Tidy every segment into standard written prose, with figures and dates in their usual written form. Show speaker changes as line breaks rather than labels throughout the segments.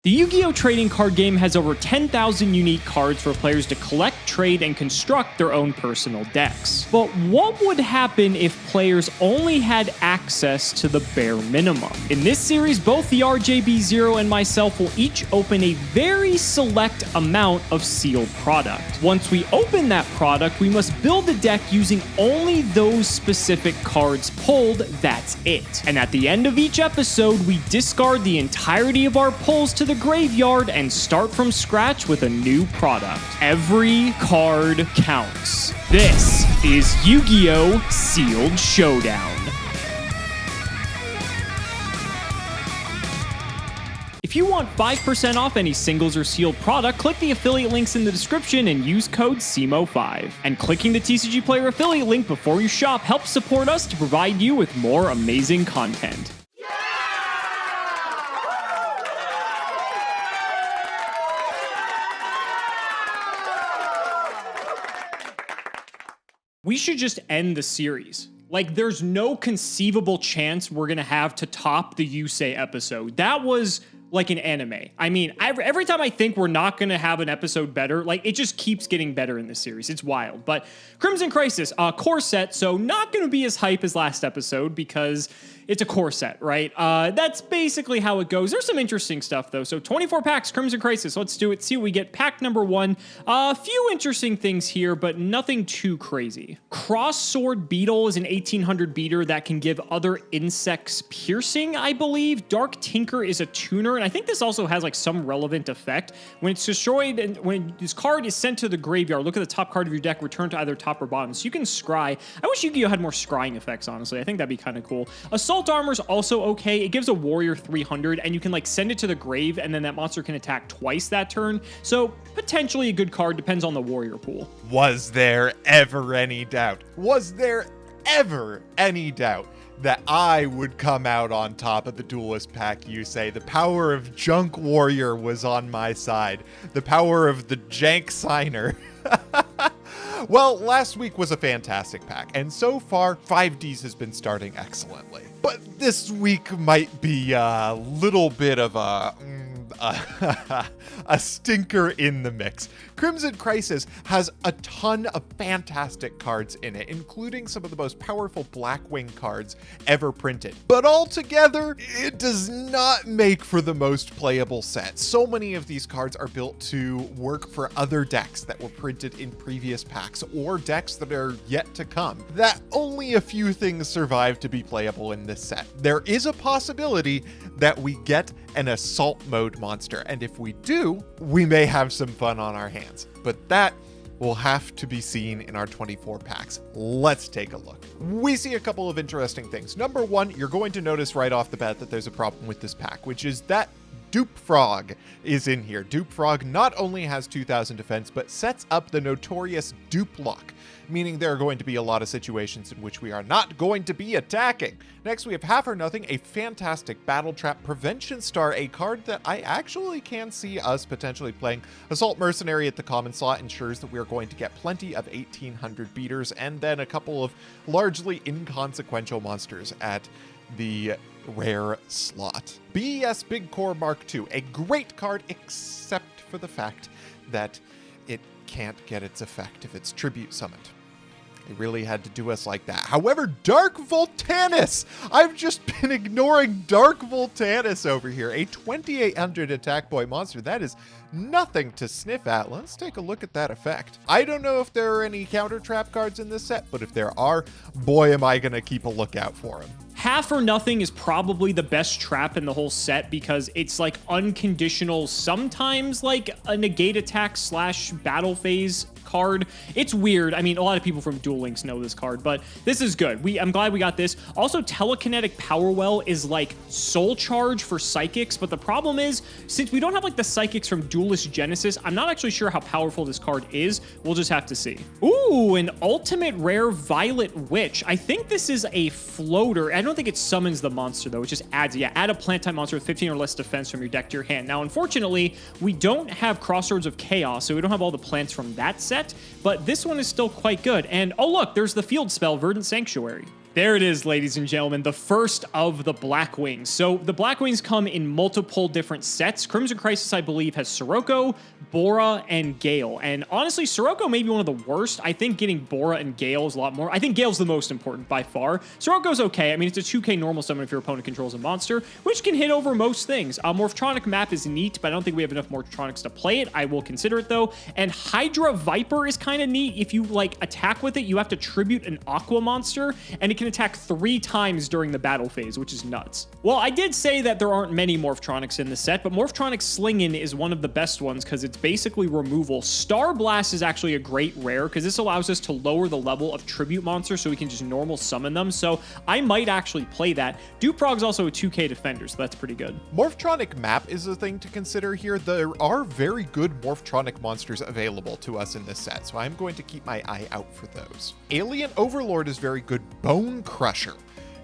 The Yu-Gi-Oh! Trading card game has over 10,000 unique cards for players to collect, trade, and construct their own personal decks. But what would happen if players only had access to the bare minimum? In this series, both the TheRJB0 and myself will each open a very select amount of sealed product. Once we open that product, we must build a deck using only those specific cards pulled, that's it. And at the end of each episode, we discard the entirety of our pulls to the graveyard and start from scratch with a new product. Every card counts. This is Yu-Gi-Oh! Sealed Showdown. If you want 5% off any singles or sealed product, click the affiliate links in the description and use code CIMOOOOO5. And clicking the TCG Player affiliate link before you shop helps support us to provide you with more amazing content. We should just end the series. Like, there's no conceivable chance we're gonna have to top the Yusei episode. That was like an anime. I mean, every time I think we're not gonna have an episode better, like, it just keeps getting better in this series. It's wild. But Crimson Crisis, core set, so not gonna be as hype as last episode because it's a core set, right? That's basically how it goes. There's some interesting stuff, though. So 24 packs, Crimson Crisis. Let's do it. See what we get. Pack number 1. A few interesting things here, but nothing too crazy. Cross Sword Beetle is an 1800 beater that can give other insects piercing, I believe. Dark Tinker is a tuner, and I think this also has like some relevant effect. When it's destroyed and when this card is sent to the graveyard, look at the top card of your deck, return to either top or bottom. So you can scry. I wish Yu-Gi-Oh! Had more scrying effects, honestly. I think that'd be kind of cool. Assault Armor's also okay. It gives a warrior 300, and you can like send it to the grave, and then that monster can attack twice that turn. So potentially a good card, depends on the warrior pool.
Was there ever any doubt? Was there ever any doubt that I would come out on top of the Duelist pack? You say the power of Junk Warrior was on my side. The power of the Jank Signer. Well, last week was a fantastic pack, and so far, 5Ds has been starting excellently. But this week might be a little bit of a stinker in the mix. Crimson Crisis has a ton of fantastic cards in it, including some of the most powerful Blackwing cards ever printed. But altogether, it does not make for the most playable set. So many of these cards are built to work for other decks that were printed in previous packs, or decks that are yet to come, that only a few things survive to be playable in this set. There is a possibility that we get an Assault Mode monster, and if we do, we may have some fun on our hands. But that will have to be seen in our 24 packs. Let's take a look. We see a couple of interesting things. Number one, you're going to notice right off the bat that there's a problem with this pack, which is that Dupe Frog is in here. Dupe Frog not only has 2000 defense, but sets up the notorious Dupe Lock, meaning there are going to be a lot of situations in which we are not going to be attacking. Next, we have Half or Nothing, a fantastic Battle Trap Prevention Star, a card that I actually can see us potentially playing. Assault Mercenary at the common slot ensures that we are going to get plenty of 1800 beaters, and then a couple of largely inconsequential monsters at the rare slot. BES Big Core Mark II, a great card except for the fact that it can't get its effect if it's tribute summoned. They really had to do us like that. However, Dark Voltanis! I've just been ignoring Dark Voltanis over here. A 2800 attack point monster. That is nothing to sniff at. Let's take a look at that effect. I don't know if there are any counter trap cards in this set, but if there are, boy, am I going to keep a lookout for them.
Half or Nothing is probably the best trap in the whole set because it's like unconditional, sometimes like a negate attack / battle phase card. It's weird. I mean, a lot of people from Duel Links know this card, but this is good. I'm glad we got this. Also, Telekinetic Power Well is like Soul Charge for Psychics, but the problem is, since we don't have like the Psychics from Duelist Genesis, I'm not actually sure how powerful this card is. We'll just have to see. Ooh, an ultimate rare Violet Witch. I think this is a floater. I don't think it summons the monster, though. It just adds, add a plant type monster with 15 or less defense from your deck to your hand. Now, unfortunately, we don't have Crossroads of Chaos, so we don't have all the plants from that set, but this one is still quite good. And, oh, look, there's the field spell, Verdant Sanctuary. There it is, ladies and gentlemen, the first of the Black Wings. So the Black Wings come in multiple different sets. Crimson Crisis, I believe, has Sirocco, Bora, and Gale. And honestly, Sirocco may be one of the worst. I think getting Bora and Gale is a lot more. I think Gale's the most important by far. Sirocco's okay. I mean, it's a 2k normal summon if your opponent controls a monster, which can hit over most things. Morphtronic map is neat, but I don't think we have enough Morphtronics to play it. I will consider it though. And Hydra Viper is kind of neat. If you like attack with it, you have to tribute an Aqua monster, and it can attack 3 times during the battle phase, which is nuts. Well, I did say that there aren't many Morphtronics in the set, but Morphtronic Slingin is one of the best ones because it's basically removal. Star Blast is actually a great rare because this allows us to lower the level of tribute monsters so we can just normal summon them. So I might actually play that. Duprog's also a 2k defender, so that's pretty good.
Morphtronic map is a thing to consider here. There are very good Morphtronic monsters available to us in this set, so I'm going to keep my eye out for those. Alien Overlord is very good. Bone Crusher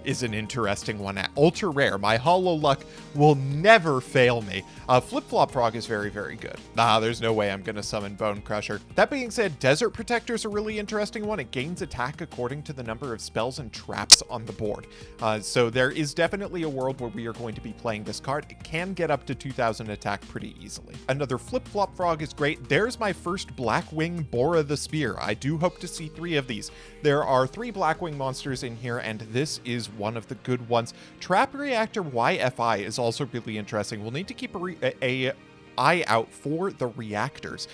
is an interesting one at ultra rare. My Hollow Luck will never fail me. Flip Flop Frog is very, very good. There's no way I'm going to summon Bone Crusher. That being said, Desert Protector is a really interesting one. It gains attack according to the number of spells and traps on the board. So there is definitely a world where we are going to be playing this card. It can get up to 2000 attack pretty easily. Another Flip Flop Frog is great. There's my first Blackwing Bora the Spear. I do hope to see 3 of these. There are 3 Blackwing monsters in here, and this is one of the good ones. Trap Reactor YFI is also really interesting. We'll need to keep a eye out for the reactors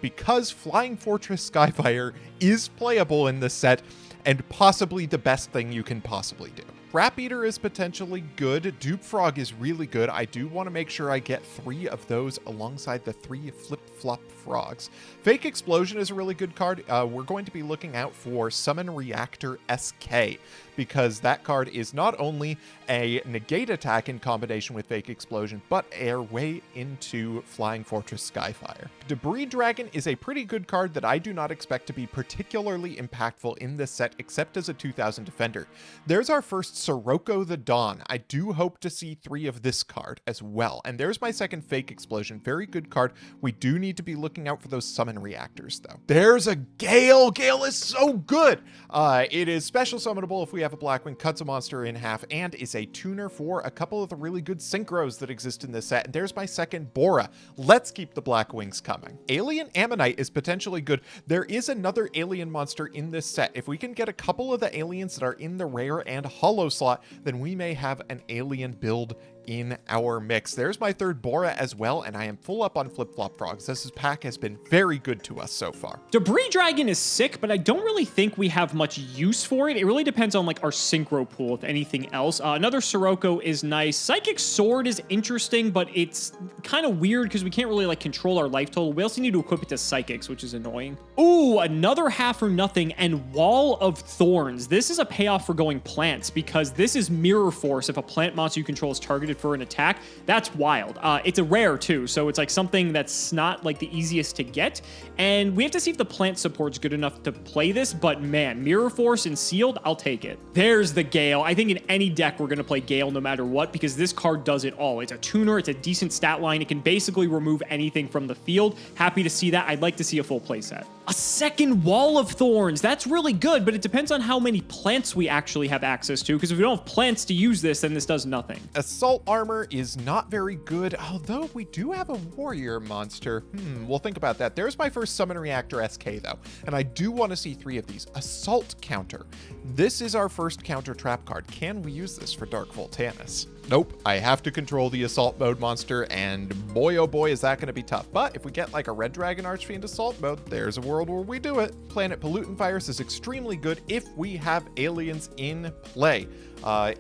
because Flying Fortress Skyfire is playable in this set and possibly the best thing you can possibly do. Trap Eater is potentially good. Dupe Frog is really good. I do want to make sure I get 3 of those alongside the 3 Flip-Flop Frogs. Fake Explosion is a really good card. We're going to be looking out for Summon Reactor SK because that card is not only a negate attack in combination with Fake Explosion, but a way into Flying Fortress Skyfire. Debris Dragon is a pretty good card that I do not expect to be particularly impactful in this set, except as a 2000 defender. There's our first Sirocco the Dawn. I do hope to see 3 of this card as well. And there's my second Fake Explosion. Very good card. We do need to be looking out for those summon reactors, though. There's a Gale. Gale is so good. It is special summonable if we have a Blackwing, cuts a monster in half, and is a tuner for a couple of the really good synchros that exist in this set. And there's my second Bora. Let's keep the Blackwings coming. Alien Ammonite is potentially good. There is another alien monster in this set. If we can get a couple of the aliens that are in the rare and hollow slot, then we may have an alien build in our mix. There's my third Bora as well, and I am full up on Flip-Flop Frogs. This pack has been very good to us so far.
Debris Dragon is sick, but I don't really think we have much use for it. It really depends on like our synchro pool, if anything else. Another Sirocco is nice. Psychic Sword is interesting, but it's kind of weird because we can't really like control our life total. We also need to equip it to Psychics, which is annoying. Ooh, another Half or Nothing and Wall of Thorns. This is a payoff for going plants because this is Mirror Force. If a plant monster you control is targeted for an attack, that's wild. It's a rare too, so it's like something that's not like the easiest to get, and we have to see if the plant support's good enough to play this, but man, Mirror Force and Sealed, I'll take it. There's the Gale. I think in any deck we're going to play Gale no matter what because this card does it all. It's a tuner, it's a decent stat line, it can basically remove anything from the field. Happy to see that. I'd like to see a full playset. A second Wall of Thorns. That's really good, but it depends on how many plants we actually have access to, because if we don't have plants to use this, then this does nothing.
Assault Armor is not very good, although we do have a warrior monster. We'll think about that. There's my first Summon Reactor SK, though, and I do want to see 3 of these. Assault Counter. This is our first counter trap card. Can we use this for Dark Voltanis? Nope, I have to control the Assault Mode monster, and boy oh boy is that going to be tough. But if we get like a Red Dragon Archfiend Assault Mode, there's a world where we do it. Planet Pollutant Virus is extremely good if we have aliens in play.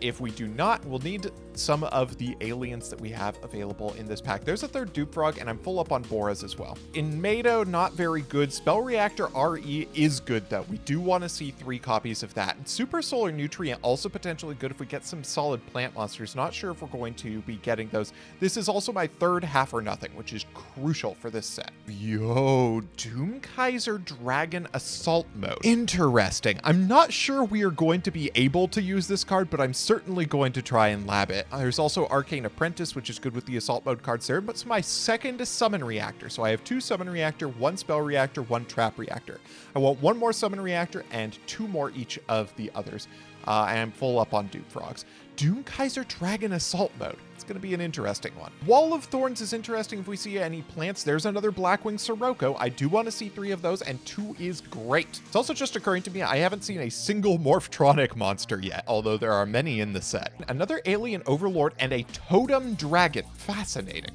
If we do not, we'll need some of the aliens that we have available in this pack. There's a third Dupe Frog, and I'm full up on Boras as well. In Mado, not very good. Spell Reactor RE is good, though. We do want to see 3 copies of that. And Super Solar Nutrient, also potentially good if we get some solid plant monsters. Not sure if we're going to be getting those. This is also my third Half or Nothing, which is crucial for this set. Yo, Doomkaiser Dragon Assault Mode. Interesting. I'm not sure we are going to be able to use this card, but I'm certainly going to try and lab it. There's also Arcane Apprentice, which is good with the Assault Mode cards there, but it's my second Summon Reactor. So I have 2 Summon Reactor, 1 Spell Reactor, 1 Trap Reactor. I want 1 more Summon Reactor and 2 more each of the others. I am full up on Dupe Frogs. Doomkaiser Dragon Assault Mode. It's going to be an interesting one. Wall of Thorns is interesting if we see any plants. There's another Blackwing Sirocco. I do want to see 3 of those, and 2 is great. It's also just occurring to me, I haven't seen a single Morphtronic monster yet, although there are many in the set. Another Alien Overlord and a Totem Dragon. Fascinating.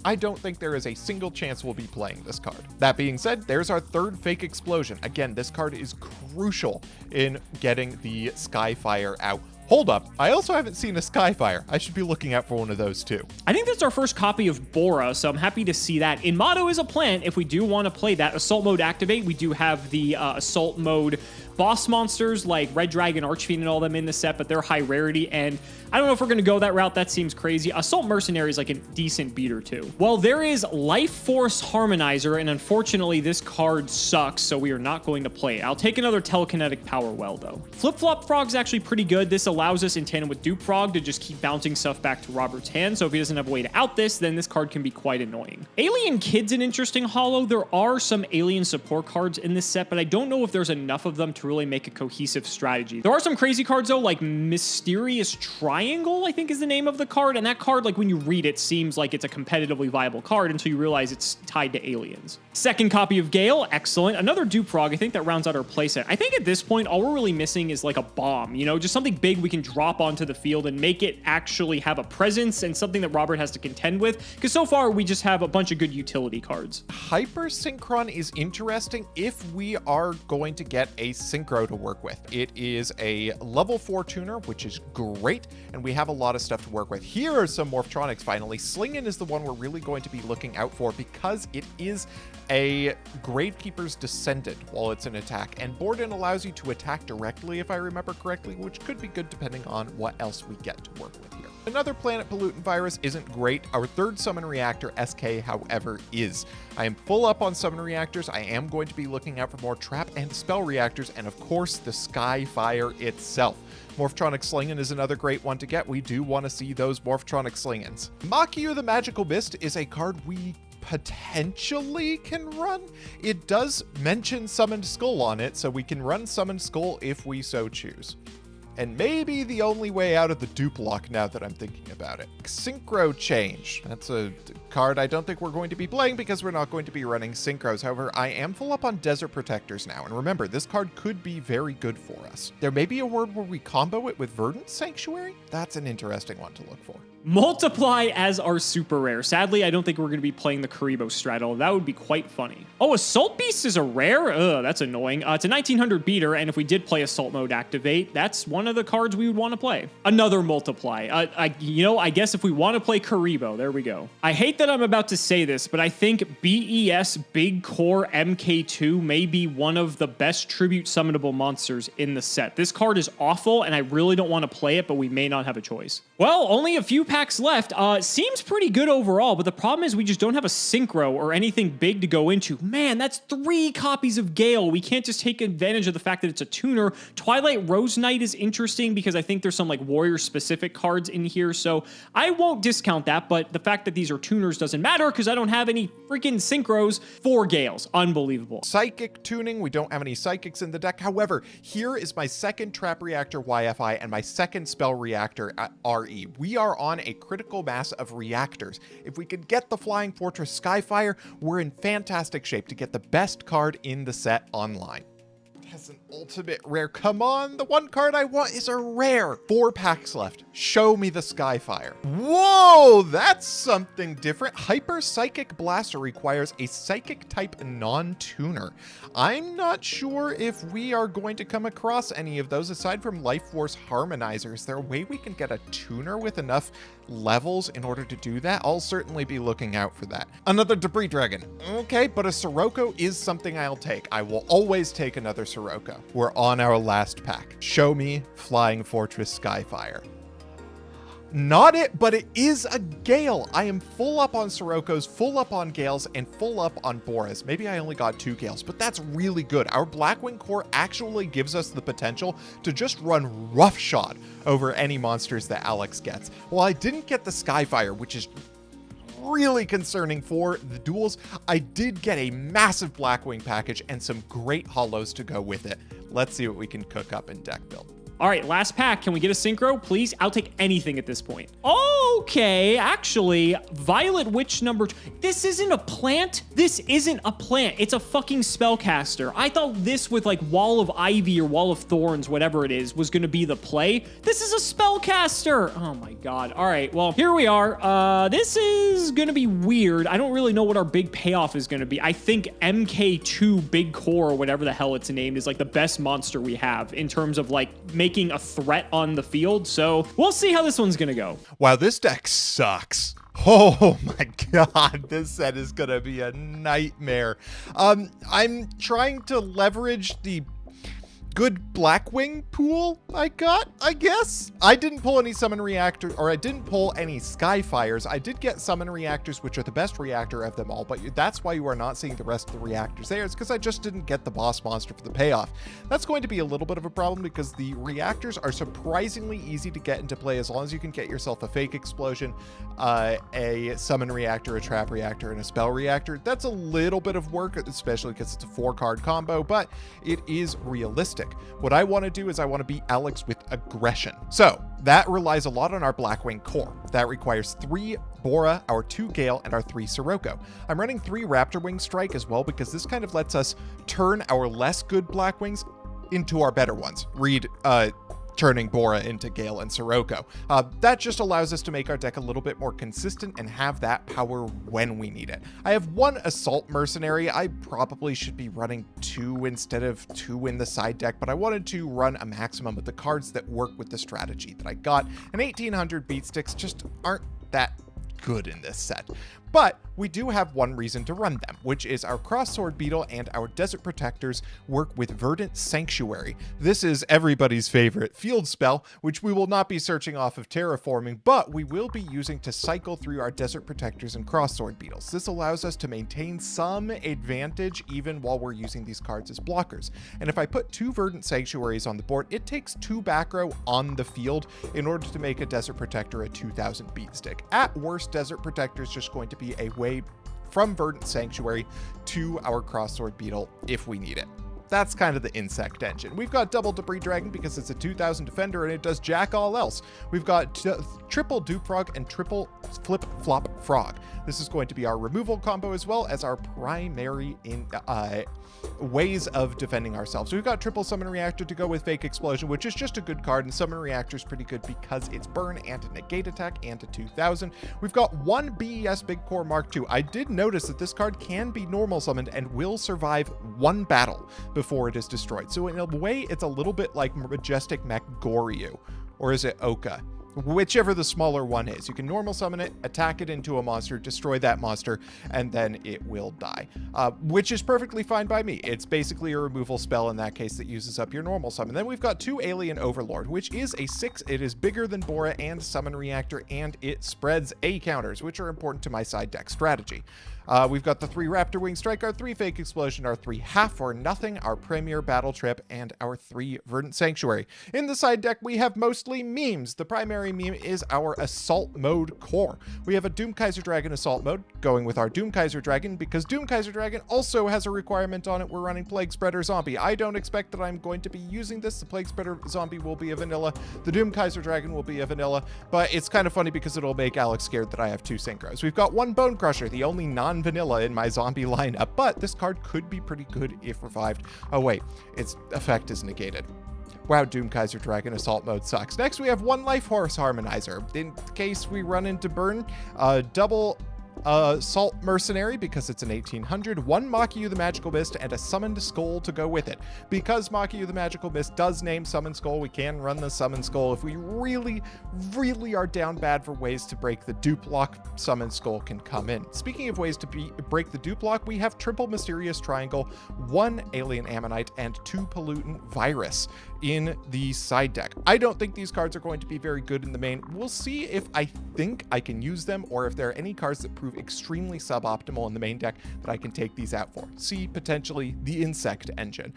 I don't think there is a single chance we'll be playing this card. That being said, there's our 3rd Fake Explosion. Again, this card is crucial in getting the Skyfire out. Hold up, I also haven't seen a Skyfire. I should be looking out for one of those too.
I think that's our first copy of Bora, so I'm happy to see that. In Motto is a plant, if we do want to play that Assault Mode activate, we do have the Assault Mode boss monsters like Red Dragon, Archfiend, and all them in the set, but they're high rarity, and I don't know if we're going to go that route. That seems crazy. Assault Mercenary is like a decent beater too. Well, there is Life Force Harmonizer, and unfortunately this card sucks, so we are not going to play it. I'll take another Telekinetic Power Well though. Flip-Flop Frog's actually pretty good. This allows us in tandem with Dupe Frog to just keep bouncing stuff back to Robert's hand, so if he doesn't have a way to out this, then this card can be quite annoying. Alien Kid's an interesting holo. There are some alien support cards in this set, but I don't know if there's enough of them to really make a cohesive strategy. There are some crazy cards though, like Mysterious Triangle, I think is the name of the card, and that card, like when you read it, seems like it's a competitively viable card until you realize it's tied to aliens. Second copy of Gale, excellent. Another Dupe Frog, I think that rounds out our playset. I think at this point, all we're really missing is like a bomb, you know, just something big we can drop onto the field and make it actually have a presence and something that Robert has to contend with, because so far we just have a bunch of good utility cards.
Hyper Synchron is interesting if we are going to get a Synchro to work with. It is a level 4 tuner, which is great, and we have a lot of stuff to work with. Here are some Morphtronics finally. Slingin is the one we're really going to be looking out for because it is a Gravekeeper's Descendant while it's an attack, and Borden allows you to attack directly, if I remember correctly, which could be good depending on what else we get to work with here. Another Planet Pollutant Virus isn't great. Our 3rd Summon Reactor, SK, however, is. I am full up on Summon Reactors. I am going to be looking out for more Trap and Spell Reactors, and of course, the Skyfire itself. Morphtronic Slingin is another great one to get. We do want to see those Morphtronic Slingins. Makiyu the Magical Mist is a card we potentially can run. It does mention Summoned Skull on it, so we can run Summoned Skull if we so choose. And maybe the only way out of the dupe lock now that I'm thinking about it. Synchro Change. That's a card I don't think we're going to be playing because we're not going to be running Synchros. However, I am full up on Desert Protectors now. And remember, this card could be very good for us. There may be a word where we combo it with Verdant Sanctuary. That's an interesting one to look for.
Multiply as our super rare. Sadly, I don't think we're going to be playing the Karibo straddle. That would be quite funny. Oh, Assault Beast is a rare? Ugh, that's annoying. It's a 1900 beater, and if we did play Assault Mode activate, that's one of the cards we would want to play. Another Multiply. I guess if we want to play Karibo, there we go. I hate that I'm about to say this, but I think BES Big Core MK2 may be one of the best tribute summonable monsters in the set. This card is awful, and I really don't want to play it, but we may not have a choice. Well, only a few packs left. Seems pretty good overall, but the problem is we just don't have a Synchro or anything big to go into. Man, that's 3 copies of Gale. We can't just take advantage of the fact that it's a tuner. Twilight Rose Knight is interesting because I think there's some like warrior-specific cards in here, so I won't discount that, but the fact that these are tuners doesn't matter because I don't have any freaking Synchros for Gales. Unbelievable.
Psychic tuning. We don't have any Psychics in the deck. However, here is my 2nd Trap Reactor YFI and my 2nd Spell Reactor RE. We are on a critical mass of reactors. If we could get the Flying Fortress Skyfire, we're in fantastic shape to get the best card in the set online. Has an ultimate rare. Come on, the one card I want is a rare. 4 packs left. Show me the Skyfire. Whoa, that's something different. Hyper Psychic Blaster requires a Psychic type non-tuner. I'm not sure if we are going to come across any of those aside from Life Force Harmonizer. Is there a way we can get a tuner with enough levels in order to do that? I'll certainly be looking out for that. Another Debris Dragon. Okay, but a Sirocco is something I'll take. I will always take another Sirocco. We're on our last pack. Show me Flying Fortress Skyfire. Not it, but it is a Gale. I am full up on Siroccos, full up on Gales, and full up on Boris. Maybe I only got 2 Gales, but that's really good. Our Blackwing core actually gives us the potential to just run roughshod over any monsters that Alex gets. Well, I didn't get the Skyfire, which is really concerning for the duels. I did get a massive Blackwing package and some great holos to go with it. Let's see what we can cook up in deck build.
All right, last pack. Can we get a synchro, please? I'll take anything at this point. Okay, actually, Violet Witch number 2. This isn't a plant. This isn't a plant. It's a fucking spellcaster. I thought this with like Wall of Ivy or Wall of Thorns, whatever it is, was gonna be the play. This is a spellcaster. Oh my God. All right, well, here we are. This is gonna be weird. I don't really know what our big payoff is gonna be. I think MK2 Big Core, or whatever the hell it's named, is like the best monster we have in terms of like making a threat on the field. So we'll see how this one's gonna go.
Wow, this deck sucks. Oh my God, this set is gonna be a nightmare. I'm trying to leverage the good Blackwing pool I got, I guess. I didn't pull any Summon Reactors, or I didn't pull any Skyfires. I did get Summon Reactors, which are the best reactor of them all, but that's why you are not seeing the rest of the reactors there. It's because I just didn't get the boss monster for the payoff. That's going to be a little bit of a problem because the reactors are surprisingly easy to get into play as long as you can get yourself a Fake Explosion, a Summon Reactor, a Trap Reactor, and a Spell Reactor. That's a little bit of work, especially because it's a 4-card combo, but it is realistic. What I want to do is I want to beat Alex with aggression. So that relies a lot on our Blackwing core. That requires 3 Bora, our 2 Gale, and our 3 Sirocco. I'm running 3 Raptor Wing Strike as well because this kind of lets us turn our less good Blackwings into our better ones. Read, turning Bora into Gale and Sirocco. That just allows us to make our deck a little bit more consistent and have that power when we need it. I have 1 Assault Mercenary. I probably should be running 2 instead of 2 in the side deck, but I wanted to run a maximum of the cards that work with the strategy that I got, and 1800 beat sticks just aren't that good in this set. But we do have one reason to run them, which is our Cross-Sword Beetle and our Desert Protectors work with Verdant Sanctuary. This is everybody's favorite field spell, which we will not be searching off of Terraforming, but we will be using to cycle through our Desert Protectors and Cross-Sword Beetles. This allows us to maintain some advantage even while we're using these cards as blockers. And if I put 2 Verdant Sanctuaries on the board, it takes 2 back row on the field in order to make a Desert Protector a 2000 beat stick. At worst, Desert Protector is just going to be a way from Verdant Sanctuary to our Cross-Sword Beetle if we need it. That's kind of the insect engine. We've got double Debris Dragon because it's a 2000 defender and it does jack all else. We've got triple Dupe Frog and triple Flip Flop Frog. This is going to be our removal combo as well as our primary ways of defending ourselves. So we've got triple Summon Reactor to go with Fake Explosion, which is just a good card, and Summon Reactor is pretty good because it's burn and a negate attack and a 2000. We've got 1 BES Big Core Mark II. I did notice that this card can be normal summoned and will survive 1 battle before it is destroyed. So in a way, it's a little bit like Majestic Mech Goryu, or is it Oka? Whichever the smaller one is. You can normal summon it, attack it into a monster, destroy that monster, and then it will die. Which is perfectly fine by me. It's basically a removal spell in that case that uses up your normal summon. Then we've got 2 Alien Overlord, which is a 6. It is bigger than Bora and Summon Reactor, and it spreads A counters, which are important to my side deck strategy. We've got the 3 Raptor Wing Strike, our 3 Fake Explosion, our 3 Half or Nothing, our Premier Battle Trip, and our 3 Verdant Sanctuary. In the side deck, we have mostly memes. The primary meme is our Assault Mode core. We have a Doom Kaiser Dragon Assault Mode, going with our Doom Kaiser Dragon, because Doom Kaiser Dragon also has a requirement on it. We're running Plague Spreader Zombie. I don't expect that I'm going to be using this. The Plague Spreader Zombie will be a vanilla. The Doom Kaiser Dragon will be a vanilla, but it's kind of funny because it'll make Alex scared that I have 2 synchros. We've got 1 Bone Crusher, the only non-vanilla in my zombie lineup, but this card could be pretty good if revived. Oh wait, its effect is negated. Wow, Doom Kaiser Dragon Assault Mode sucks. Next, we have 1 Life Horse Harmonizer. In case we run into burn, double Assault Mercenary because it's an 1800, 1 Makiyu the Magical Mist, and a Summoned Skull to go with it. Because Makiyu the Magical Mist does name Summon Skull, we can run the Summon Skull. If we really are down bad for ways to break the dupe lock, Summon Skull can come in. Speaking of ways to break the dupe lock, we have triple Mysterious Triangle, 1 Alien Ammonite, and 2 Pollutant Virus in the side deck. I don't think these cards are going to be very good in the main. We'll see if I think I can use them or if there are any cards that prove extremely suboptimal in the main deck that I can take these out for. See potentially the Insect Engine.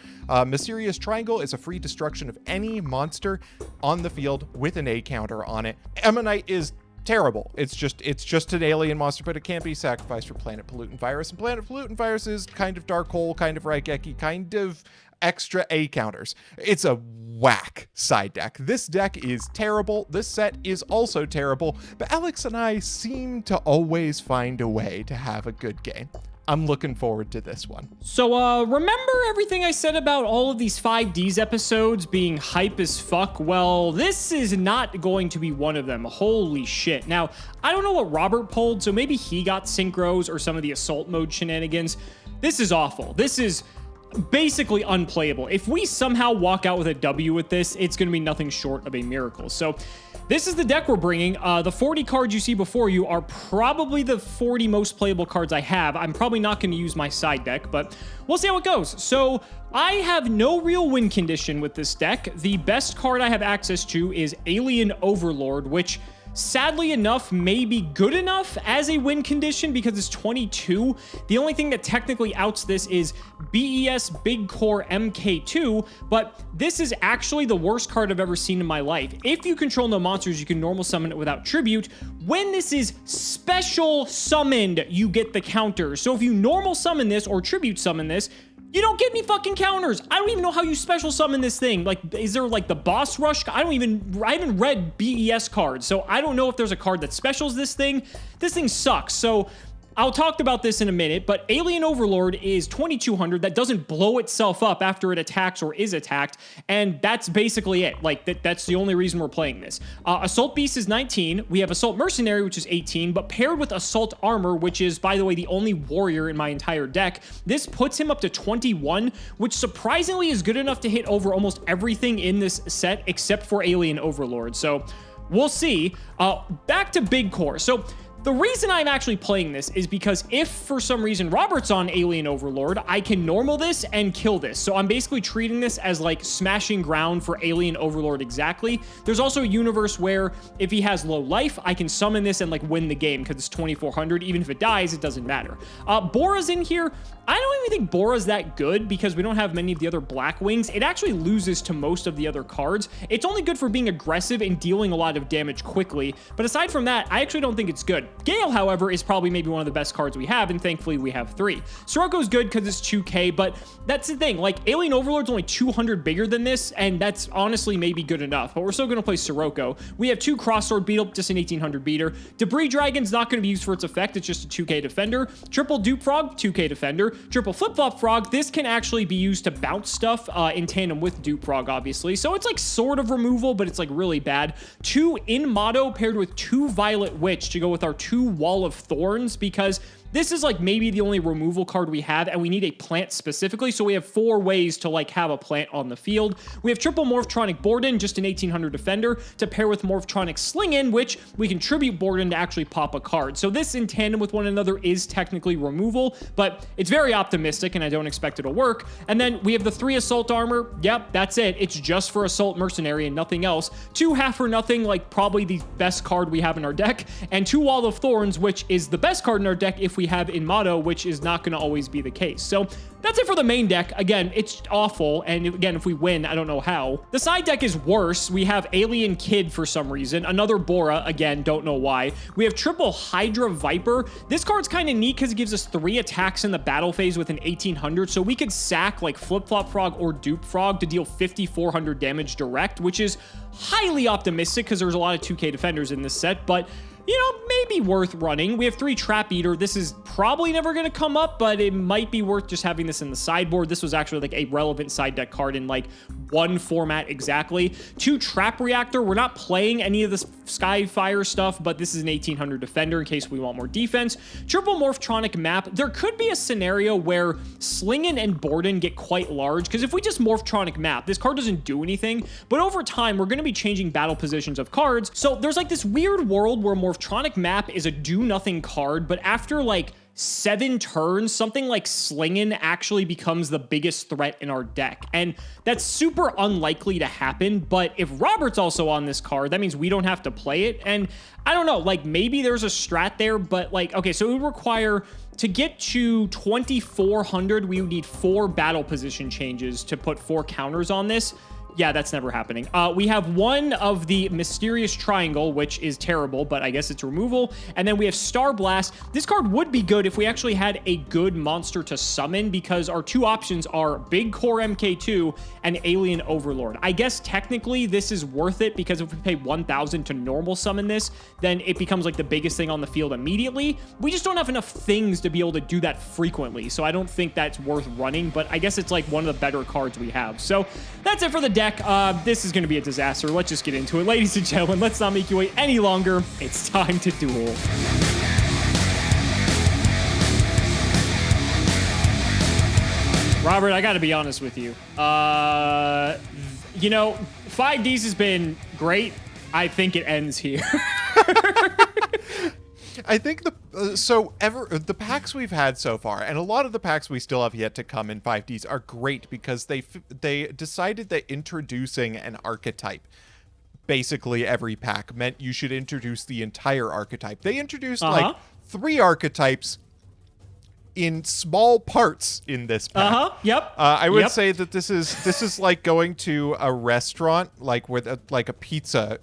Mysterious Triangle is a free destruction of any monster on the field with an A counter on it. Ammonite is terrible. It's just an alien monster, but it can't be sacrificed for Planet Pollutant Virus. And Planet Pollutant Virus is kind of Dark Hole, kind of Raigeki, kind of extra A counters. It's a whack side deck. This deck is terrible. This set is also terrible, but Alex and I seem to always find a way to have a good game. I'm looking forward to this one.
So, remember everything I said about all of these 5Ds episodes being hype as fuck? Well, this is not going to be one of them. Holy shit. Now, I don't know what Robert pulled, so maybe he got synchros or some of the assault mode shenanigans. This is awful. This is basically unplayable. If we somehow walk out with a W with this, it's going to be nothing short of a miracle. So this is the deck we're bringing. The 40 cards you see before you are probably the 40 most playable cards I have. I'm probably not going to use my side deck, but we'll see how it goes. So I have no real win condition with this deck. The best card I have access to is Alien Overlord, which sadly enough may be good enough as a win condition because it's 22. The only thing that technically outs this is BES Big Core MK2, but this is actually the worst card I've ever seen in my life. If you control no monsters, you can normal summon it without tribute. When this is special summoned, you get the counter. So if you normal summon this or tribute summon this, you don't get any fucking counters. I don't even know how you special summon this thing. Like, is there like the boss rush? I haven't read BES cards, so I don't know if there's a card that specials this thing. This thing sucks. So I'll talk about this in a minute, but Alien Overlord is 2200. That doesn't blow itself up after it attacks or is attacked, and that's basically it. Like, that's the only reason we're playing this. Assault Beast is 19. We have Assault Mercenary, which is 18, but paired with Assault Armor, which is, by the way, the only warrior in my entire deck, this puts him up to 21, which surprisingly is good enough to hit over almost everything in this set except for Alien Overlord. So we'll see. Back to Big Core. So the reason I'm actually playing this is because if for some reason Robert's on Alien Overlord, I can normal this and kill this. So I'm basically treating this as like smashing ground for Alien Overlord exactly. There's also a universe where if he has low life, I can summon this and like win the game because it's 2400. Even if it dies, it doesn't matter. Bora's in here. I don't even think Bora's that good because we don't have many of the other black wings. It actually loses to most of the other cards. It's only good for being aggressive and dealing a lot of damage quickly. But aside from that, I actually don't think it's good. Gale, however, is probably maybe one of the best cards we have, and thankfully we have 3. Siroko's good because it's 2k, but that's the thing. Like, Alien Overlord's only 200 bigger than this, and that's honestly maybe good enough, but we're still going to play Sirocco. We have 2 Crossword Beetle, just an 1800 beater. Debris Dragon's not going to be used for its effect. It's just a 2k defender. Triple Dupe Frog, 2k defender. Triple Flip Flop Frog, this can actually be used to bounce stuff in tandem with Dupe Frog, obviously. So it's like sort of removal, but it's like really bad. 2 In Motto paired with 2 Violet Witch to go with our 2 Wall of Thorns, because this is like maybe the only removal card we have, and we need a plant specifically, so we have 4 ways to like have a plant on the field. We have triple Morphtronic Borden, just an 1800 defender, to pair with Morphtronic Slingin, which we can tribute Borden to actually pop a card. So this in tandem with one another is technically removal, but it's very optimistic, and I don't expect it'll work. And then we have the 3 Assault Armor. Yep, that's it. It's just for Assault Mercenary and nothing else. 2 Half for Nothing, like probably the best card we have in our deck, and 2 Wall of Thorns, which is the best card in our deck if we have In Motto, which is not going to always be the case. So that's it for the main deck. Again, it's awful, and again, if we win, I don't know how. The side deck is worse. We have Alien Kid for some reason, another Bora, again, don't know why. We have triple Hydra Viper. This card's kind of neat because it gives us 3 attacks in the battle phase with an 1800, so we could sack like Flip Flop Frog or Dupe Frog to deal 5400 damage direct, which is highly optimistic because there's a lot of 2k defenders in this set, but you know, maybe worth running. We have 3 Trap Eater. This is probably never going to come up, but it might be worth just having this in the sideboard. This was actually like a relevant side deck card in like 1 format exactly. 2 Trap Reactor. We're not playing any of the Skyfire stuff, but this is an 1800 defender in case we want more defense. Triple Morphtronic Map. There could be a scenario where Slingin and Borden get quite large, because if we just Morphtronic Map, this card doesn't do anything, but over time, we're going to be changing battle positions of cards. So there's like this weird world where Morphtronic Map is a do-nothing card, but after like 7 turns, something like Slingin actually becomes the biggest threat in our deck. And that's super unlikely to happen, but if Robert's also on this card, that means we don't have to play it. And I don't know, like maybe there's a strat there, but like, okay, so it would require, to get to 2400, we would need 4 battle position changes to put 4 counters on this. Yeah, that's never happening. We have one of the Mysterious Triangle, which is terrible, but I guess it's removal. And then we have Star Blast. This card would be good if we actually had a good monster to summon, because our two options are Big Core MK2 and Alien Overlord. I guess technically this is worth it, because if we pay 1,000 to normal summon this, then it becomes like the biggest thing on the field immediately. We just don't have enough things to be able to do that frequently, so I don't think that's worth running, but I guess it's like one of the better cards we have. So that's it for the deck. This is going to be a disaster. Let's just get into it. Ladies and gentlemen, let's not make you wait any longer. It's time to duel. Robert, I got to be honest with you. You know, 5Ds has been great. I think it ends here.
I think the packs we've had so far, and a lot of the packs we still have yet to come in 5Ds, are great because they decided that introducing an archetype, basically every pack, meant you should introduce the entire archetype. They introduced like 3 archetypes in small parts in this pack.
Yep.
I would say that this is like going to a restaurant, like with a pizzeria,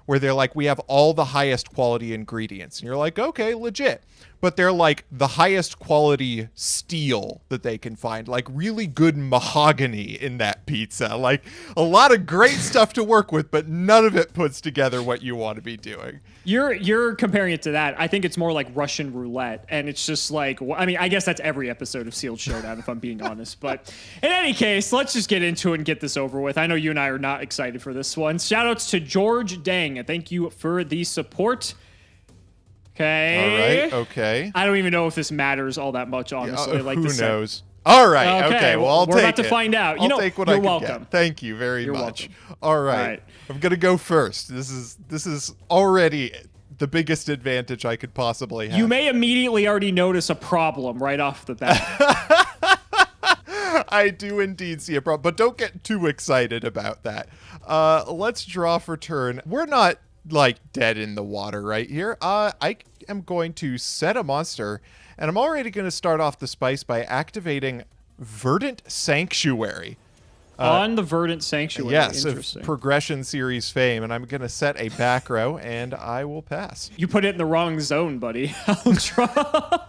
where they're like, we have all the highest quality ingredients, and you're like, okay, legit. But they're like the highest quality steel that they can find, like really good mahogany in that pizza, like a lot of great stuff to work with, but none of it puts together what you want to be doing.
You're comparing it to that. I think it's more like Russian roulette, and it's just like, I mean, I guess that's every episode of Sealed Showdown, if I'm being honest. But in any case, let's just get into it and get this over with. I know you and I are not excited for this one. Shoutouts to George Dang, and thank you for the support. Okay.
All right. Okay.
I don't even know if this matters all that much, honestly.
Who knows? All right. Okay. Well, I'll take it.
We're about to find out.
I'll take what I can
welcome.
Get. Thank you very much.
Welcome.
All right. I'm gonna go first. This is already the biggest advantage I could possibly have.
You may immediately already notice a problem right off the bat.
I do indeed see a problem, but don't get too excited about that. Let's draw for turn. We're not like dead in the water right here. I am going to set a monster, and I'm already going to start off the spice by activating Verdant Sanctuary.
On the Verdant Sanctuary.
Yes, of Progression Series fame, and I'm going to set a back row, and I will pass.
You put it in the wrong zone, buddy. I'll draw.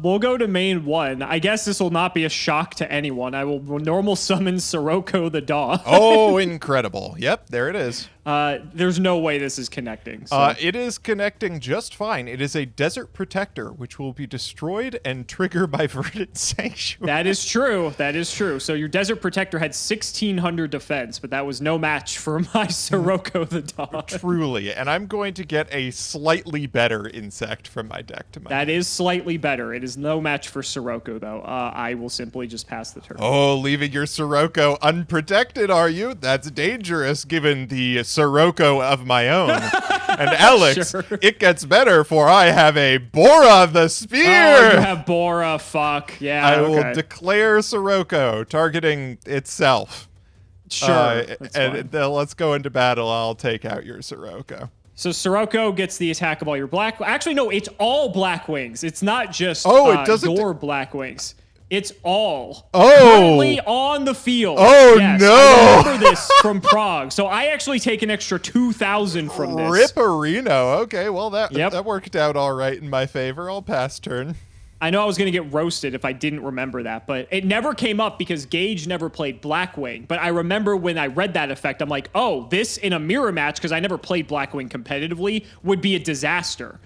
We'll go to main 1. I guess this will not be a shock to anyone. I will normal summon Sirocco the dog.
Oh, incredible. Yep, there it is.
There's no way this is connecting. So.
It is connecting just fine. It is a Desert Protector, which will be destroyed and triggered by Verdant Sanctuary.
That is true. That is true. So your Desert Protector had 1,600 defense, but that was no match for my Sirocco the dog.
Truly. And I'm going to get a slightly better insect from my deck to my
That is slightly better. It is no match for Sirocco, though. I will simply just pass the turn.
Oh, leaving your Sirocco unprotected, are you? That's dangerous, given the Sirocco of my own. And Alex,
Sure.
It gets better, for I have a Bora the Spear.
Oh, you have Bora. Fuck. Yeah,
I will declare Sirocco, targeting itself.
Sure.
And then let's go into battle. I'll take out your Sirocco.
So Sirocco gets the attack of all your black... Actually, no, it's all black wings. It's not just
it doesn't
your black wings. It's all
currently
on the field.
Oh,
yes,
no.
I remember this from Prague. So I actually take an extra 2,000 from this.
Ripperino. Okay, well, that worked out all right in my favor. I'll pass turn.
I know I was going to get roasted if I didn't remember that, but it never came up because Gage never played Blackwing. But I remember when I read that effect, I'm like, oh, this in a mirror match, because I never played Blackwing competitively, would be a disaster.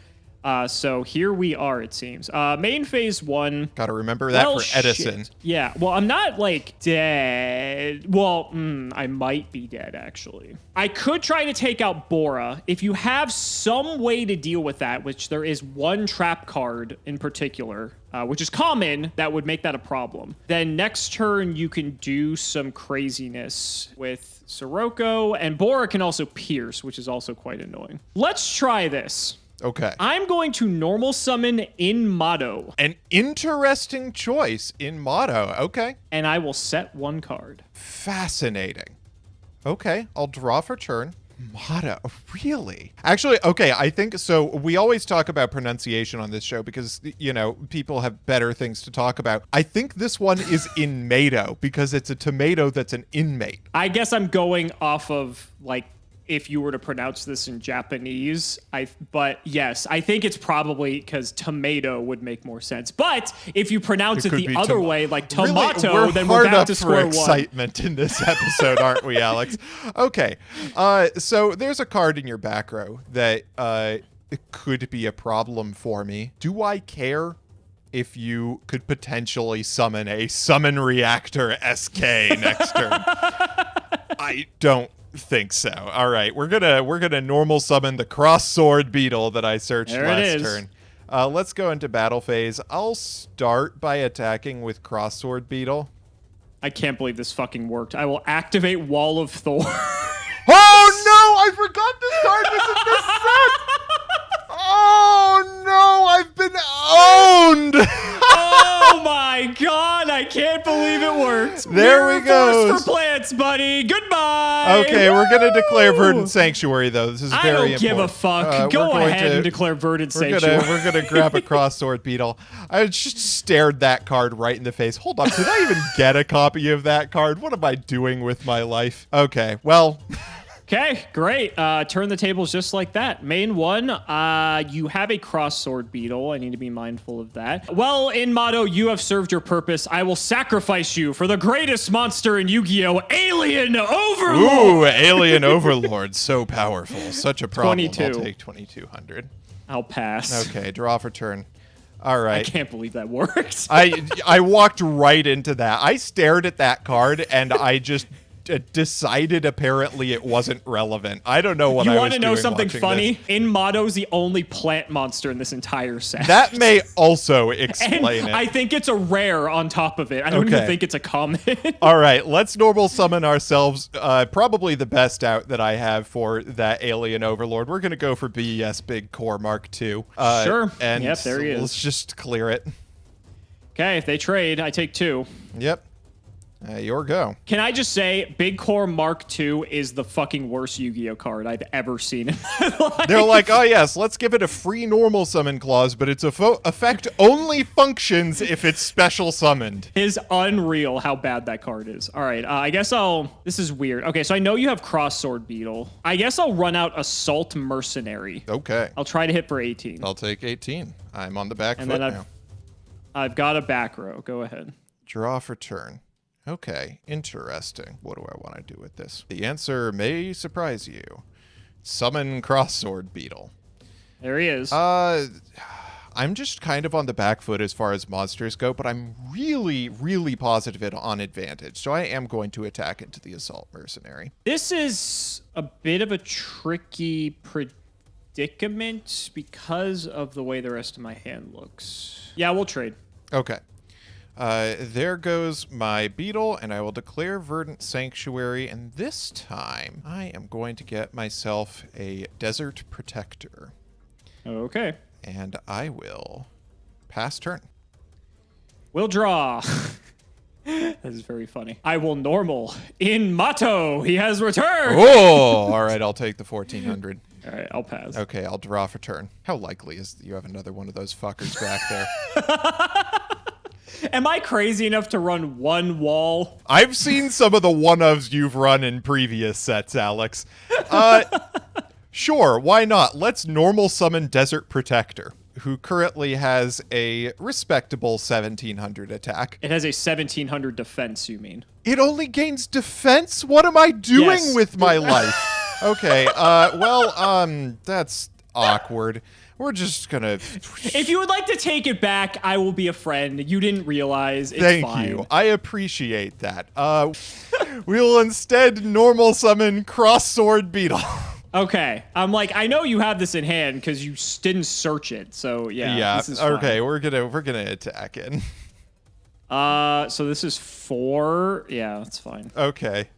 So here we are, it seems. Main phase 1.
Gotta remember that for Edison.
Shit. Yeah, well, I'm not, like, dead. Well, I might be dead, actually. I could try to take out Bora. If you have some way to deal with that, which there is one trap card in particular, which is common, that would make that a problem. Then next turn, you can do some craziness with Sirocco, and Bora can also pierce, which is also quite annoying. Let's try this.
Okay.
I'm going to normal summon in Motto.
An interesting choice in Motto. Okay.
And I will set 1 card.
Fascinating. Okay, I'll draw for turn. Motto, really? Actually, okay, I think so. We always talk about pronunciation on this show because, people have better things to talk about. I think this one is inmato because it's a tomato that's an inmate.
I guess I'm going off of, if you were to pronounce this in Japanese, but yes, I think it's probably because tomato would make more sense. But if you pronounce it the other way, like tomato,
really,
then we're back to square one.
Excitement in this episode, aren't we, Alex? Okay, so there's a card in your back row that could be a problem for me. Do I care if you could potentially summon a summon reactor SK next turn? I don't think so. All right, we're gonna normal summon the cross sword beetle that I searched last turn. Let's go into battle phase. I'll start by attacking with cross sword beetle.
I can't believe this fucking worked. I will activate Wall of Thor.
Oh no! I forgot this card was in this set. Oh no! I've been owned.
Oh my god! I can't believe it worked.
There we go.
Force for plants, buddy. Goodbye.
Okay, we're gonna declare Verdant Sanctuary though. This is very important.
I don't give a fuck. Go ahead and declare Verdant Sanctuary.
We're gonna grab a cross sword beetle. I just stared that card right in the face. Hold up, did I even get a copy of that card? What am I doing with my life? Okay, well.
Okay, great. Turn the tables just like that. Main one, you have a cross sword beetle. I need to be mindful of that. Well, in motto, you have served your purpose. I will sacrifice you for the greatest monster in Yu-Gi-Oh! Alien Overlord!
Ooh, Alien Overlord. So powerful. Such a problem.
22.
I'll take 2,200.
I'll pass.
Okay, draw for turn. All right.
I can't believe that worked.
I walked right into that. I stared at that card, and I just decided apparently it wasn't relevant. I don't know what I was doing.
You want to know something funny?
This.
In Motto's the only plant monster in this entire set.
That may also explain it.
I think it's a rare on top of it. I don't even think it's a common.
All right, let's normal summon ourselves. Probably the best out that I have for that Alien Overlord. We're going to go for BES Big Core Mark II.
Sure.
And
yep, there he is.
Let's just clear it.
Okay, if they trade, I take 2.
Yep. Your go.
Can I just say, Big Core Mark II is the fucking worst Yu-Gi-Oh card I've ever seen in my life.
They're like, oh yes, let's give it a free normal summon clause, but its effect only functions if it's special summoned.
Is unreal how bad that card is. All right, I guess this is weird. Okay, so I know you have Cross Sword Beetle. I guess I'll run out Assault Mercenary.
Okay.
I'll try to hit for 18.
I'll take 18. I'm on the back foot now.
I've got a back row. Go ahead.
Draw for turn. Okay, interesting. What do I want to do with this? The answer may surprise you. Summon Crosssword Beetle.
There he is.
I'm just kind of on the back foot as far as monsters go, but I'm really, really positive on advantage. So I am going to attack into the Assault Mercenary.
This is a bit of a tricky predicament because of the way the rest of my hand looks. Yeah, we'll trade.
Okay. There goes my beetle, and I will declare Verdant Sanctuary, and this time I am going to get myself a Desert Protector.
Okay.
And I will pass turn.
We'll draw. That is very funny. I will normal. In Mato, he has returned.
Oh, all right, I'll take the 1,400.
All right, I'll pass.
Okay, I'll draw for turn. How likely is you have another one of those fuckers back there?
Am I crazy enough to run one wall?
I've seen some of the one-ofs you've run in previous sets, Alex. Sure, why not? Let's normal summon Desert Protector, who currently has a respectable 1,700 attack.
It has a 1,700 defense, you mean?
It only gains defense? What am I doing with my life? Okay, that's awkward. We're just gonna...
If you would like to take it back, I will be a friend. You didn't realize. It's
Thank
fine.
you. I appreciate that. We will instead normal summon Cross Sword Beetle.
Okay. I'm like, I know you have this in hand because you didn't search it. So yeah. This is fine.
Okay. We're gonna attack it.
So this is 4. Yeah, that's fine.
Okay.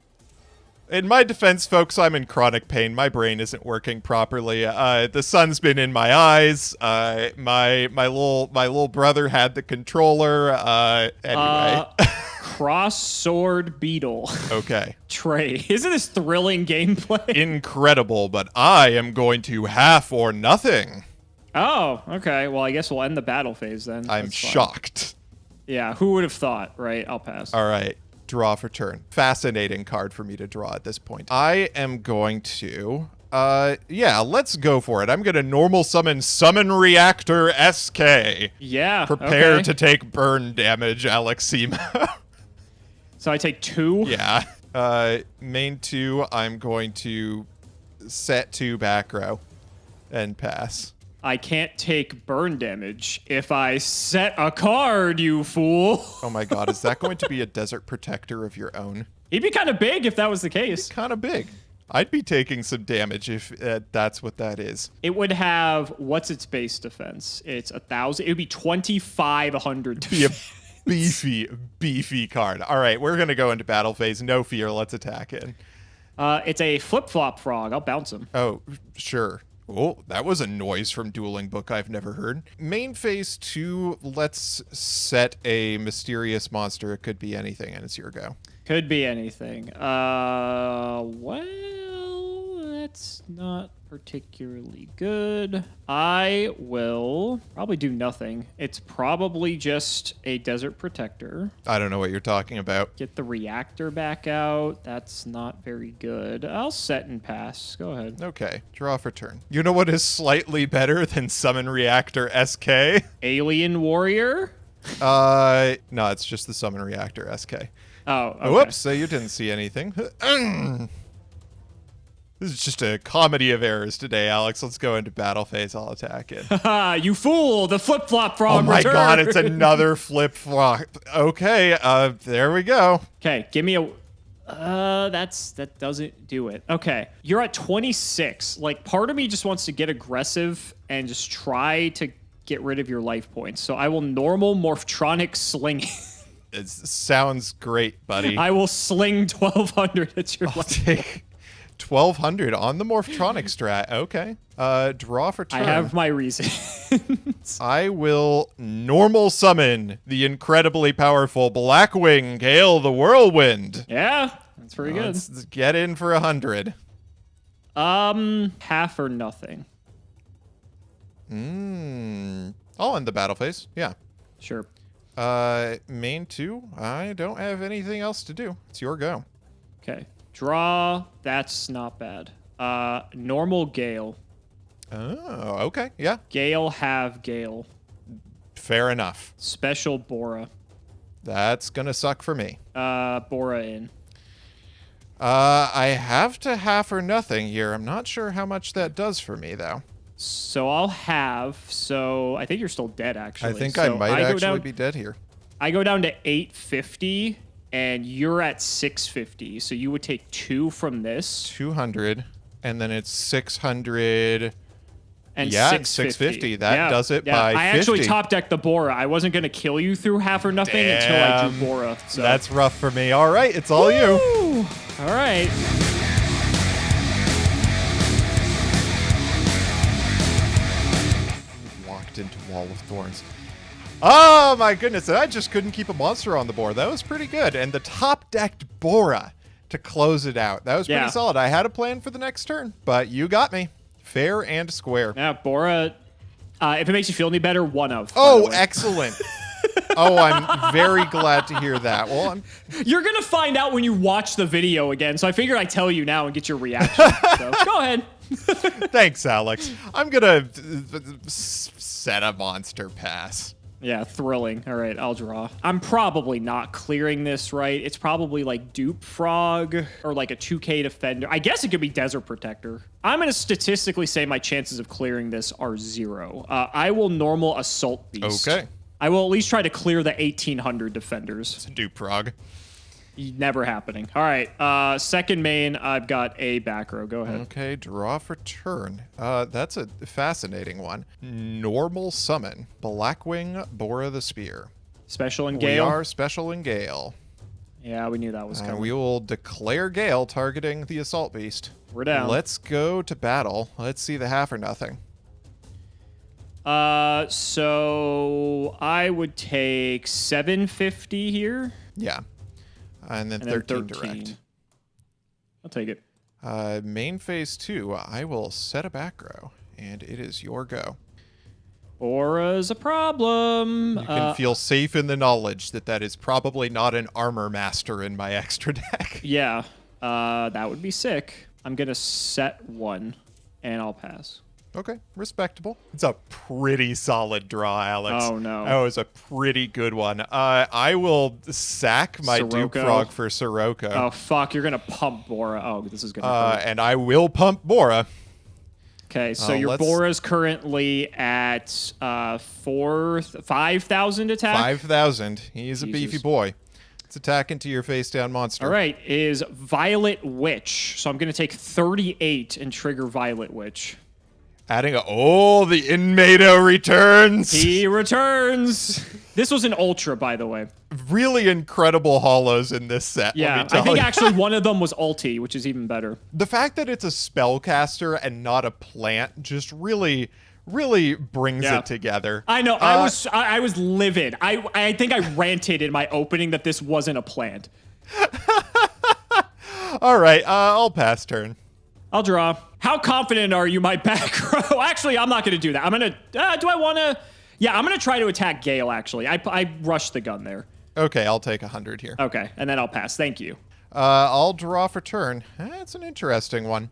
In my defense, folks, I'm in chronic pain. My brain isn't working properly. The sun's been in my eyes. My little brother had the controller. Anyway.
Cross sword beetle.
Okay.
Trey, isn't this thrilling gameplay?
Incredible, but I am going to half or nothing.
Oh, okay. Well, I guess we'll end the battle phase then.
I'm
That's fine.
shocked.
Yeah, who would have thought, right? I'll pass.
All right. Draw for turn. Fascinating card for me to draw at this point. I am going to... yeah, let's go for it. I'm going to normal Summon Reactor SK.
Yeah,
Prepare
okay.
to take burn damage, Alexima.
So I take 2?
Yeah. Main 2, I'm going to set 2 back row and pass.
I can't take burn damage if I set a card, you fool.
Oh my god, is that going to be a Desert Protector of your own?
He'd be kind of big if that was the case.
Kind of big. I'd be taking some damage if that's what that is.
It would have, what's its base defense? It's 1,000. It would be 2,500
Be a
defense.
beefy card. All right, we're going to go into battle phase. No fear, let's attack it.
It's a flip-flop frog. I'll bounce him.
Oh, sure. Oh, that was a noise from Dueling Book I've never heard. Main phase 2, let's set a mysterious monster. It could be anything, and it's your go.
Could be anything. Well, that's not particularly good. I will probably do nothing. It's probably just a Desert Protector.
I don't know what you're talking about.
Get the reactor back out. That's not very good. I'll set and pass. Go ahead.
Okay, draw for turn. You know what is slightly better than Summon Reactor SK?
Alien Warrior?
No, it's just the Summon Reactor SK.
Oh, okay.
Whoops, so you didn't see anything. This is just a comedy of errors today, Alex. Let's go into battle phase. I'll attack it.
Haha, you fool! The flip-flop frog
Oh my
returned.
god, it's another flip-flop. Okay, there we go.
Okay, give me a... that doesn't do it. Okay, you're at 26. Like, part of me just wants to get aggressive and just try to get rid of your life points. So I will normal Morphtronic sling.
It sounds great, buddy.
I will sling 1,200 at your
I'll
life.
take 1,200 on the Morphtronic strat. Okay. Draw for turn.
I have my reasons.
I will normal summon the incredibly powerful Blackwing Gale the Whirlwind.
Yeah, that's pretty good.
Let's get in for 100.
Half or nothing.
I'll end the battle phase. Yeah.
Sure.
Main 2, I don't have anything else to do. It's your go.
Okay. Draw. That's not bad. Normal Gale.
Oh, okay. Yeah.
Gale have Gale.
Fair enough.
Special Bora.
That's gonna suck for me.
Bora in.
I have to half or nothing here. I'm not sure how much that does for me, though.
So I'll have. So I think you're still dead, actually.
I think
so
I might
go
actually
down,
be dead here.
I go down to 850, and you're at 650. So you would take 2 from this.
200, and then it's 600.
And
yeah,
650.
650. That does it by 50.
I actually top decked the Bora. I wasn't going to kill you through half or nothing until I do Bora. So.
That's rough for me. All right, it's all you.
Woo! All right.
Walked into Wall of Thorns. Oh my goodness, I just couldn't keep a monster on the board. That was pretty good. And the top decked Bora to close it out. That was pretty solid. I had a plan for the next turn, but you got me. Fair and square.
Yeah, Bora, if it makes you feel any better, one of.
Oh, excellent. Oh, I'm very glad to hear that. Well,
You're going to find out when you watch the video again, so I figured I'd tell you now and get your reaction. So go ahead.
Thanks, Alex. I'm going to set a monster pass.
Yeah, thrilling. All right, I'll draw. I'm probably not clearing this right. It's probably like Dupe Frog or like a 2K Defender. I guess it could be Desert Protector. I'm going to statistically say my chances of clearing this are 0. I will normal Assault Beast.
Okay.
I will at least try to clear the 1,800 defenders.
It's a Duprog.
Never happening. All right, second main, I've got a back row. Go ahead.
Okay, draw for turn. That's a fascinating one. Normal summon. Blackwing Bora the Spear.
Special and Gale.
We are special in Gale.
Yeah, we knew that was coming.
We will declare Gale targeting the Assault Beast.
We're down.
Let's go to battle. Let's see the half or nothing.
So I would take 750 here.
Yeah. And then
And then
13 direct.
I'll take it.
Main phase 2, I will set a back row, and it is your go.
Aura's a problem.
You can feel safe in the knowledge that that is probably not an armor master in my extra deck.
Yeah, that would be sick. I'm going to set 1, and I'll pass.
Okay, respectable. It's a pretty solid draw, Alex.
Oh, no.
That was a pretty good one. I will sack my Duke
Sirocco.
Frog for Sirocco.
Oh, fuck. You're going to pump Bora. Oh, this is going to hurt.
And I will pump Bora.
Okay, so your Bora's currently at 5,000 attack.
5,000. He's a beefy boy. It's attack into your face down monster.
All right, is Violet Witch. So I'm going to take 38 and trigger Violet Witch.
Adding the Inmato returns.
He returns. This was an Ultra, by the way.
Really incredible holos in this set.
Yeah,
let me tell
I think
you.
actually one of them was ulti, which is even better.
The fact that it's a spellcaster and not a plant just really brings it together.
I know. I was livid. I think I ranted in my opening that this wasn't a plant.
All right, I'll pass turn.
I'll draw. How confident are you, my back row? Actually, I'm not going to do that. I'm going to... do I want to... Yeah, I'm going to try to attack Gale, actually. I rushed the gun there.
Okay, I'll take 100 here.
Okay, and then I'll pass. Thank you.
I'll draw for turn. That's an interesting one.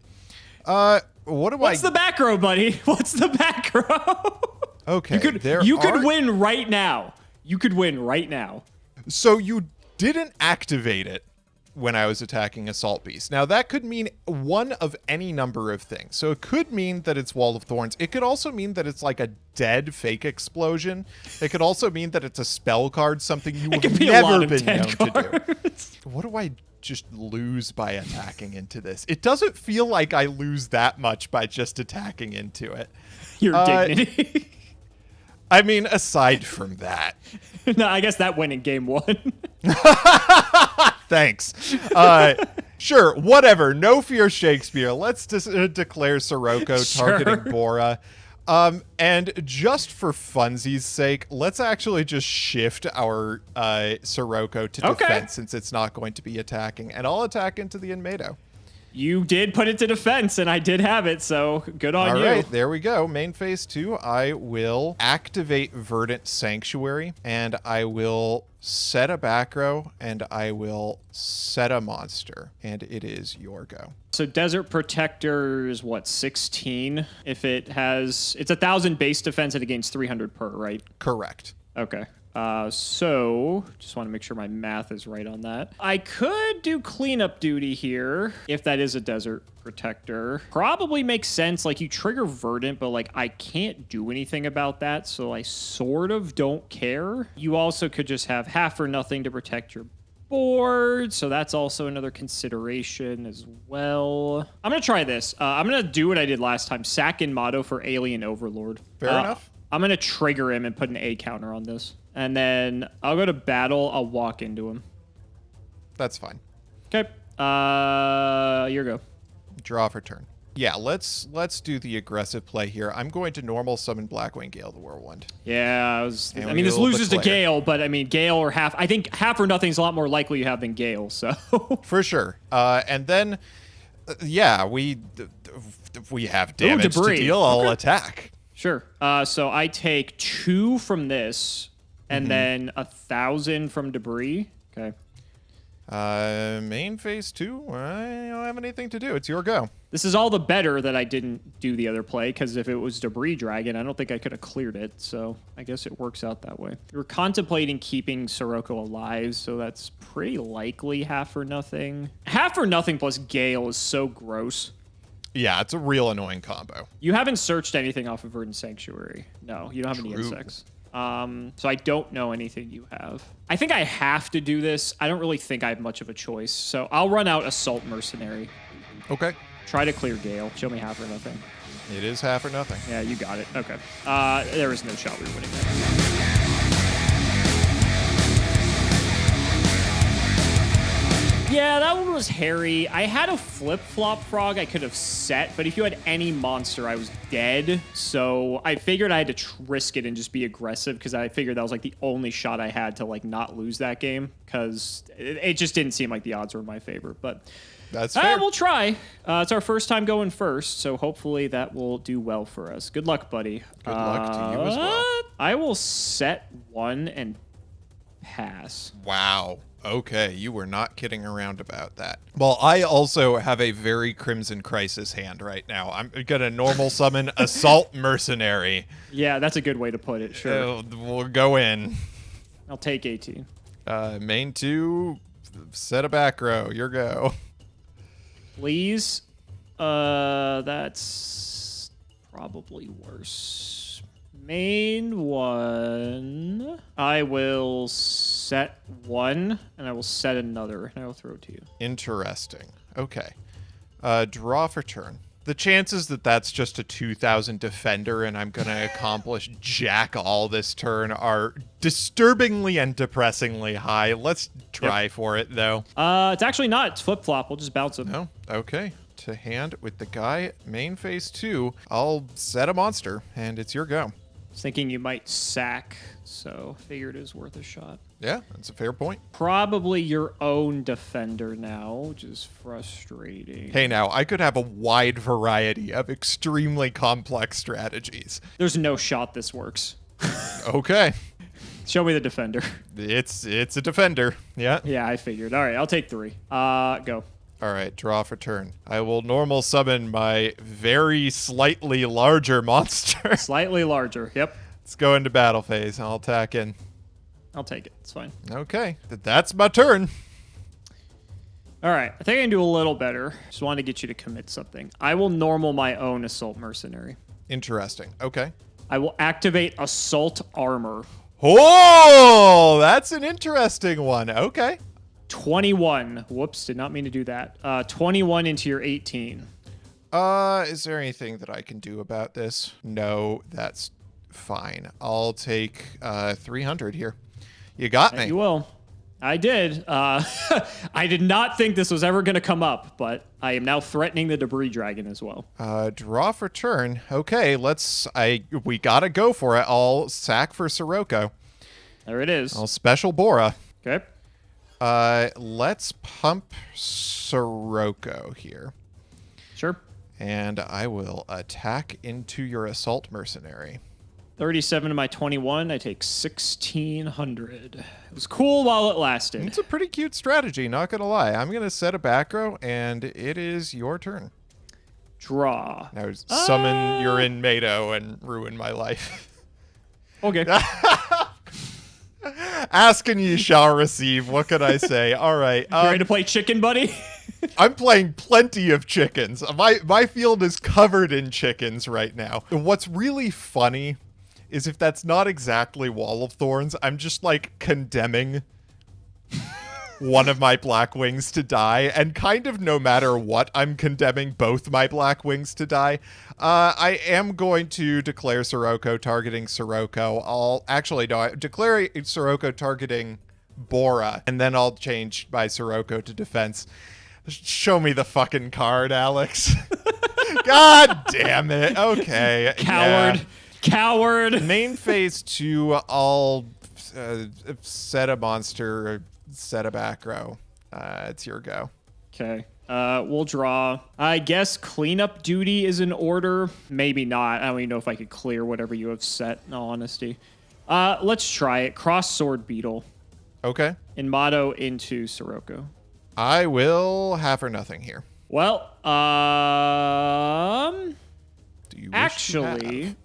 What's the back row, buddy? What's the back row?
Okay,
you could win right now. You could win right now.
So you didn't activate it when I was attacking Assault Beast. Now, that could mean one of any number of things. So it could mean that it's Wall of Thorns. It could also mean that it's like a dead fake explosion. It could also mean that it's a spell card, something you have never been known to do. What do I just lose by attacking into this? It doesn't feel like I lose that much by just attacking into it.
Your dignity.
I mean, aside from that.
No, I guess that went in game 1.
Thanks. Sure, whatever. No fear, Shakespeare. Let's declare Sirocco targeting Bora. And just for funsies' sake, let's actually just shift our Sirocco to defense since it's not going to be attacking. And I'll attack into the Inmato.
You did put it to defense, and I did have it, so good on you.
All right, there we go. Main phase 2, I will activate Verdant Sanctuary, and I will set a back row, and I will set a monster, and it is your go.
So Desert Protector is what, 16? If it has... It's 1,000 base defense and it gains 300 per, right?
Correct.
Okay. So just want to make sure my math is right on that. I could do cleanup duty here if that is a Desert Protector. Probably makes sense. Like, you trigger Verdant, but like I can't do anything about that, so I sort of don't care. You also could just have half or nothing to protect your board, so that's also another consideration as well. I'm gonna try this. I'm gonna do what I did last time. Sack in Motto for Alien Overlord.
Fair enough.
I'm gonna trigger him and put an A counter on this. And then I'll go to battle. I'll walk into him.
That's fine.
Okay. Your go.
Draw for turn. Yeah, let's do the aggressive play here. I'm going to normal summon Blackwing Gale the Whirlwind.
Yeah, I mean, this loses to Gale, but I mean, Gale or half. I think half or nothing is a lot more likely you have than Gale, so.
For sure. And then, yeah, we have damage to deal. I'll attack.
Sure. So I take 2 from this, and then 1,000 from debris. Okay.
Main phase 2. I don't have anything to do. It's your go.
This is all the better that I didn't do the other play, because if it was Debris Dragon, I don't think I could have cleared it. So I guess it works out that way. We were contemplating keeping Sirocco alive, so that's pretty likely half or nothing. Half or nothing plus Gale is so gross.
Yeah, it's a real annoying combo.
You haven't searched anything off of Verdant Sanctuary. No, you don't have any insects. So I don't know anything you have. I think I have to do this. I don't really think I have much of a choice. So I'll run out Assault Mercenary.
Okay.
Try to clear Gale. Show me half or nothing.
It is half or nothing.
Yeah, you got it. Okay. There is no shot we were winning that. Yeah, that one was hairy. I had a flip-flop frog I could have set, but if you had any monster, I was dead. So I figured I had to risk it and just be aggressive because I figured that was like the only shot I had to like not lose that game because it just didn't seem like the odds were in my favor. But
that's fair.
We'll try. It's our first time going first, so hopefully that will do well for us. Good luck, buddy.
Good luck to you as well.
I will set one and pass.
Wow. Okay, you were not kidding around about that. Well, I also have a very Crimson Crisis hand right now. I'm gonna normal summon Assault Mercenary.
Yeah, that's a good way to put it, sure.
We'll go in.
I'll take 18.
Main 2, set a back row. Your go.
Please. That's probably worse. Main 1. I will set 1, and I will set another, and I will throw it to you.
Interesting. Okay. Draw for turn. The chances that that's just a 2,000 defender and I'm going to accomplish jack all this turn are disturbingly and depressingly high. Let's try for it, though.
It's actually not. It's flip-flop. We'll just bounce it.
No? Okay. To hand with the guy, main phase 2, I'll set a monster, and it's your go.
I was thinking you might sack, so figured it was worth a shot.
Yeah, that's a fair point.
Probably your own defender now, which is frustrating.
Hey, now, I could have a wide variety of extremely complex strategies.
There's no shot this works.
Okay.
Show me the defender.
It's a defender. Yeah.
Yeah, I figured. All right, I'll take 3. Go.
All right, draw for turn. I will normal summon my very slightly larger monster.
Slightly larger, yep.
Let's go into battle phase. I'll attack in.
I'll take it. It's fine.
Okay, that's my turn.
All right, I think I can do a little better. Just wanted to get you to commit something. I will normal my own Assault Mercenary.
Interesting. Okay.
I will activate Assault Armor.
Oh, that's an interesting one. Okay.
21. Whoops, did not mean to do that. 21 into your 18.
Is there anything that I can do about this? No, that's fine. I'll take 300 here. You got me.
You will. I did. I did not think this was ever going to come up, but I am now threatening the Debris Dragon as well.
Draw for turn. Okay, we gotta go for it. I'll sack for Sirocco.
There it is.
I'll special Bora.
Okay.
Let's pump Sirocco here.
Sure.
And I will attack into your Assault Mercenary.
37 to my 21. I take 1,600. It was cool while it lasted.
It's a pretty cute strategy, not gonna lie. I'm gonna set a back row, and it is your turn.
Draw.
Now summon Urine Mado and ruin my life.
Okay.
Ask and ye shall receive. What can I say? All right.
You ready to play chicken, buddy?
I'm playing plenty of chickens. My field is covered in chickens right now. And what's really funny is if that's not exactly Wall of Thorns, I'm just like condemning one of my black wings to die, and kind of no matter what, I'm condemning both my black wings to die. I am going to declare Sirocco targeting Sirocco. I declare Sirocco targeting Bora, and then I'll change my Sirocco to defense. Show me the fucking card, Alex. God damn it. Okay.
Coward.
Yeah.
Coward.
Main phase 2, I'll set a monster, set a back row. It's your go.
Okay. We'll draw. I guess cleanup duty is in order. Maybe not. I don't even know if I could clear whatever you have set, in all honesty. Let's try it. Cross Sword Beetle.
Okay.
And motto into Sirocco.
I will have her nothing here.
Well,
Do you wish
actually...
to have?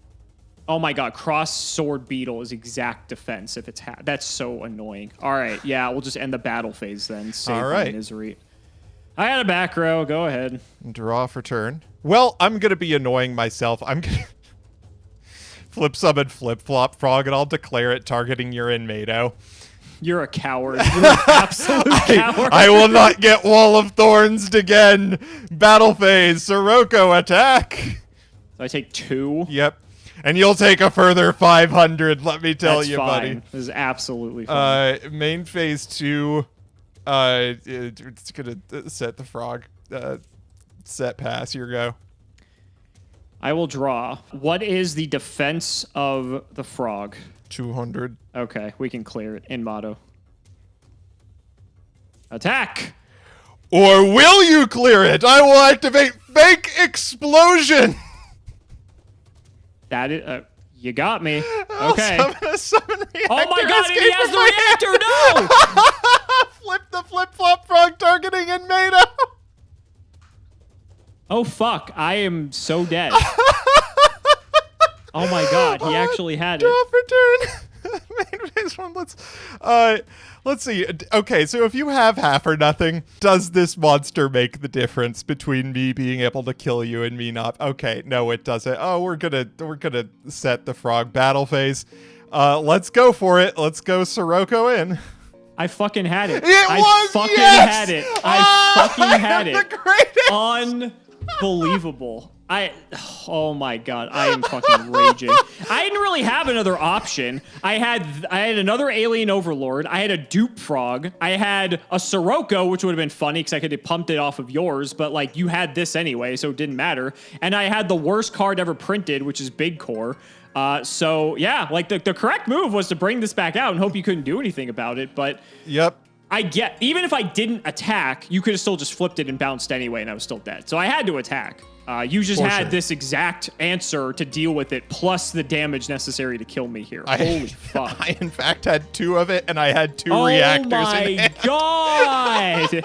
Oh my god, Cross Sword Beetle is exact defense if it's that's so annoying. All right, yeah, we'll just end the battle phase then. Save
All
my
right.
misery. I had a back row. Go ahead.
Draw for turn. Well, I'm going to be annoying myself. I'm going to flip summon flip-flop frog, and I'll declare it targeting Urine Mado.
You're a coward. You're an absolute coward.
I will not get Wall of Thorns again. Battle phase. Sirocco attack.
So I take 2.
Yep. And you'll take a further 500, let me tell
That's
you,
fine.
buddy.
This is absolutely fine.
Main phase 2, It's gonna set the frog. Set pass. Here go.
I will draw. What is the defense of the frog?
200.
Okay, we can clear it in motto. Attack!
Or will you clear it? I will activate fake explosion.
That is, you got me. Okay.
Summon reactor.
Oh my god, and he has the reactor! No!
Flip the flip-flop frog targeting in Mado.
Oh fuck, I am so dead. Oh my god, he actually had it.
Draw for turn. Let's see. Okay, so if you have half or nothing, does this monster make the difference between me being able to kill you and me not? Okay, no, it doesn't. Oh, we're gonna set the frog battle phase. Let's go for it. Let's go Sirocco in.
I fucking had it.
I
fucking
yes!
had it. I fucking had it.
The greatest.
Unbelievable. Oh my god, I am fucking raging. I didn't really have another option. I had another alien overlord. I had a dupe frog. I had a Sirocco, which would have been funny because I could have pumped it off of yours, but like you had this anyway, so it didn't matter. And I had the worst card ever printed, which is Big Core. So yeah, like the correct move was to bring this back out and hope you couldn't do anything about it. But
yep.
Even if I didn't attack, you could have still just flipped it and bounced anyway, and I was still dead. So I had to attack. You just had this exact answer to deal with it, plus the damage necessary to kill me here. Holy fuck.
I, in fact, had 2 of it, and I had 2 reactors in it.
Oh my god!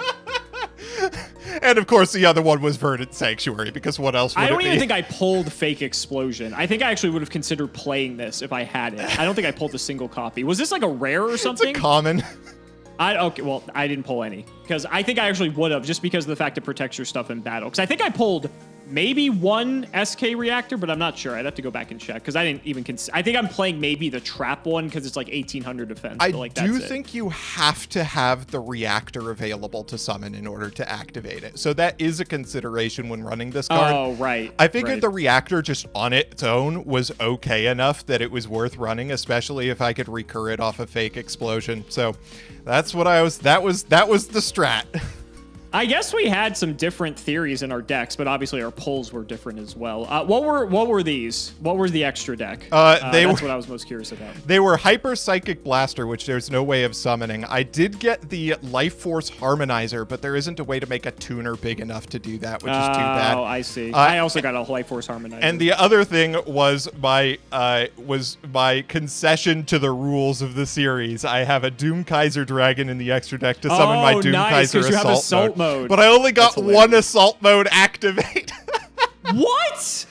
And, of course, the other one was Verdant Sanctuary, because what else would it be?
I don't even think I pulled Fake Explosion. I think I actually would have considered playing this if I had it. I don't think I pulled a single copy. Was this like a rare or something?
It's a common.
Okay, well, I didn't pull any. Because I think I actually would have, just because of the fact it protects your stuff in battle. Because I think I pulled maybe 1 SK reactor, but I'm not sure. I'd have to go back and check, because I didn't even consider. I think I'm playing maybe the trap one, because it's like 1800 defense.
I
like,
do think you have to have the reactor available to summon in order to activate it. So that is a consideration when running this card.
Oh, right.
I figured the reactor just on its own was okay enough that it was worth running, especially if I could recur it off a Fake Explosion. So that's what that was the strat.
I guess we had some different theories in our decks, but obviously our pulls were different as well. What were these? What was the extra deck? That's what I was most curious about.
They were Hyper Psychic Blaster, which there's no way of summoning. I did get the Life Force Harmonizer, but there isn't a way to make a tuner big enough to do that, which is too bad.
Oh, I see. I also got a Life Force Harmonizer.
And the other thing was my concession to the rules of the series. I have a Doom Kaiser Dragon in the extra deck to summon my Doom Kaiser Assault mode. But I only got 1 assault mode activate.
What?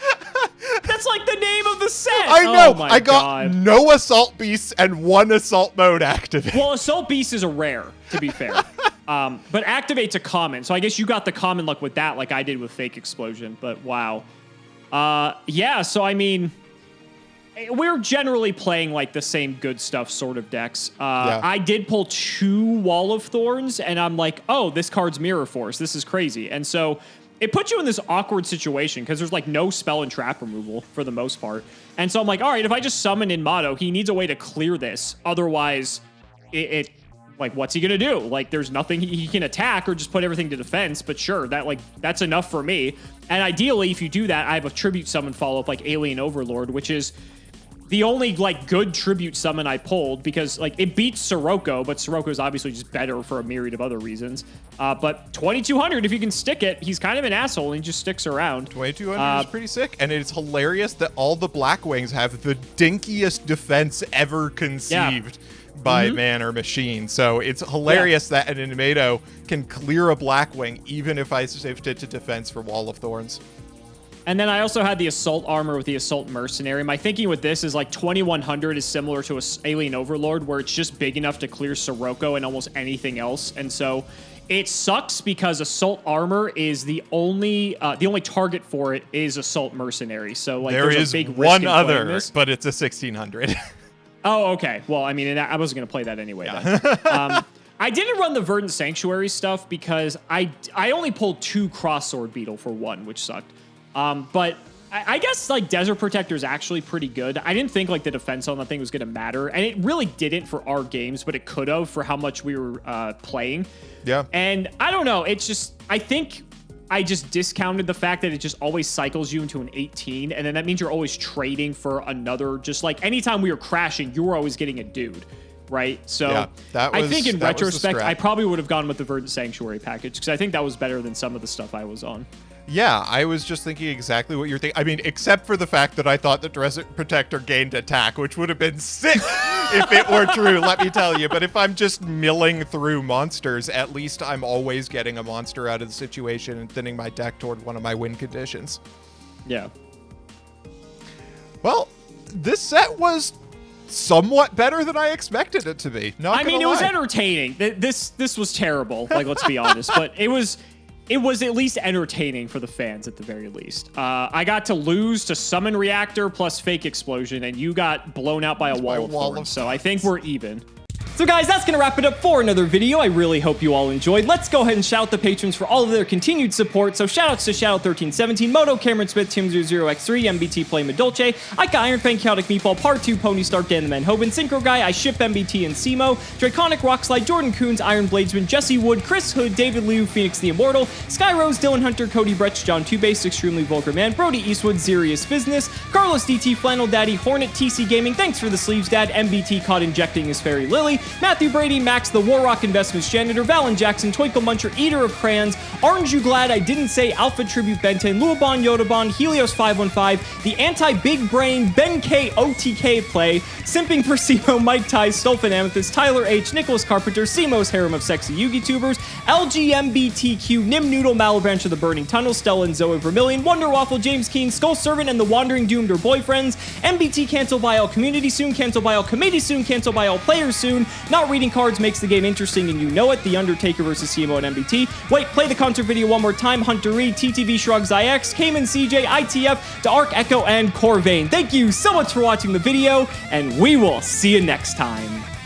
That's like the name of the set.
I know.
Oh
I got no assault beasts and 1 assault mode activate.
Well, assault beast is a rare, to be fair. But activate's a common. So I guess you got the common luck with that, like I did with Fake Explosion. But wow. Yeah. So I mean, we're generally playing like the same good stuff sort of decks. I did pull 2 Wall of Thorns, and I'm like, oh, this card's Mirror Force. This is crazy. And so it puts you in this awkward situation because there's like no spell and trap removal for the most part. And so I'm like, all right, if I just summon in Motto, he needs a way to clear this. Otherwise, it like, what's he gonna do? Like, there's nothing he can attack or just put everything to defense. But sure, that's enough for me. And ideally, if you do that, I have a tribute summon follow up like Alien Overlord, which is the only like good tribute summon I pulled, because like it beats Sirocco, but Sirocco is obviously just better for a myriad of other reasons. But 2200, if you can stick it, he's kind of an asshole and he just sticks around.
2200 is pretty sick, and it's hilarious that all the Blackwings have the dinkiest defense ever conceived by man or machine. So it's hilarious that an Animato can clear a Blackwing even if I shift it to defense for Wall of Thorns.
And then I also had the Assault Armor with the Assault Mercenary. My thinking with this is like 2100 is similar to Alien Overlord, where it's just big enough to clear Sirocco and almost anything else. And so it sucks because Assault Armor is the only target for it is Assault Mercenary. So like
there
there's
is
a big risk
one
in
other,
this.
but it's a 1600.
Oh, okay. Well, I mean, I wasn't going to play that anyway. Then. I didn't run the Verdant Sanctuary stuff because I only pulled 2 Cross Sword Beetle for 1, which sucked. But I guess like Desert Protector is actually pretty good. I didn't think like the defense on that thing was going to matter, and it really didn't for our games, but it could have for how much we were playing.
Yeah.
And I don't know. It's just, I think I just discounted the fact that it just always cycles you into an 18, and then that means you're always trading for another. Just like anytime we were crashing, you were always getting a dude, right? So
yeah,
I think in retrospect, I probably would have gone with the Verdant Sanctuary package because I think that was better than some of the stuff I was on.
Yeah, I was just thinking exactly what you're thinking. I mean, except for the fact that I thought the Desert Protector gained attack, which would have been sick if it were true, let me tell you. But if I'm just milling through monsters, at least I'm always getting a monster out of the situation and thinning my deck toward one of my win conditions.
Yeah.
Well, this set was somewhat better than I expected it to be.
I mean, it was entertaining. This was terrible, like, let's be honest. But it was at least entertaining for the fans at the very least. I got to lose to Summon Reactor plus Fake Explosion, and you got blown out by a wall of thorns. So I think we're even. So guys, that's going to wrap it up for another video. I really hope you all enjoyed. Let's go ahead and shout out the patrons for all of their continued support. So shoutouts to Shadow1317, Moto, Cameron Smith, Tim00x3, MBT Play Madolce, Ika Iron Fang, Chaotic Meatball, Part 2, Pony Stark, Dan the Man Hoban, Synchro Guy, I Ship MBT and Simo, Draconic Rockslide, Jordan Coons, Iron Bladesman, Jesse Wood, Chris Hood, David Liu, Phoenix the Immortal, Sky Rose, Dylan Hunter, Cody Bretch, John Two-Base, Extremely Vulgar Man, Brody Eastwood, Serious Business, Carlos DT, Flannel Daddy, Hornet TC Gaming, Thanks for the Sleeves Dad, MBT Caught Injecting His Fairy Lily, Matthew Brady, Max the Warrock Investments Janitor, Valen Jackson, Twinkle Muncher, Eater of Crayons, Aren't You Glad I Didn't Say Alpha Tribute Benton, Luabon Yodabon, Helios 515, The Anti-Big Brain, Ben K OTK Play, Simping for Simo, Mike Ty, Stolfin Amethyst, Tyler H, Nicholas Carpenter, Simo's Harem of Sexy Yugi Tubers, LGMBTQ, Nim Noodle, Malabranch of the Burning Tunnel, Stella and Zoe Vermillion, Wonder Waffle, James Keen, Skull Servant and the Wandering Doomed or Boyfriends, MBT Cancel by all Community soon, Cancel by all Committee soon, Cancel by all Players soon, Not Reading Cards makes the game interesting and you know it, The Undertaker versus CMO and MBT, Wait, play the concert video one more time, Hunter Reed, TTV Shrugs IX, Cayman CJ, ITF, Dark Echo, and Corvain. Thank you so much for watching the video, and we will see you next time.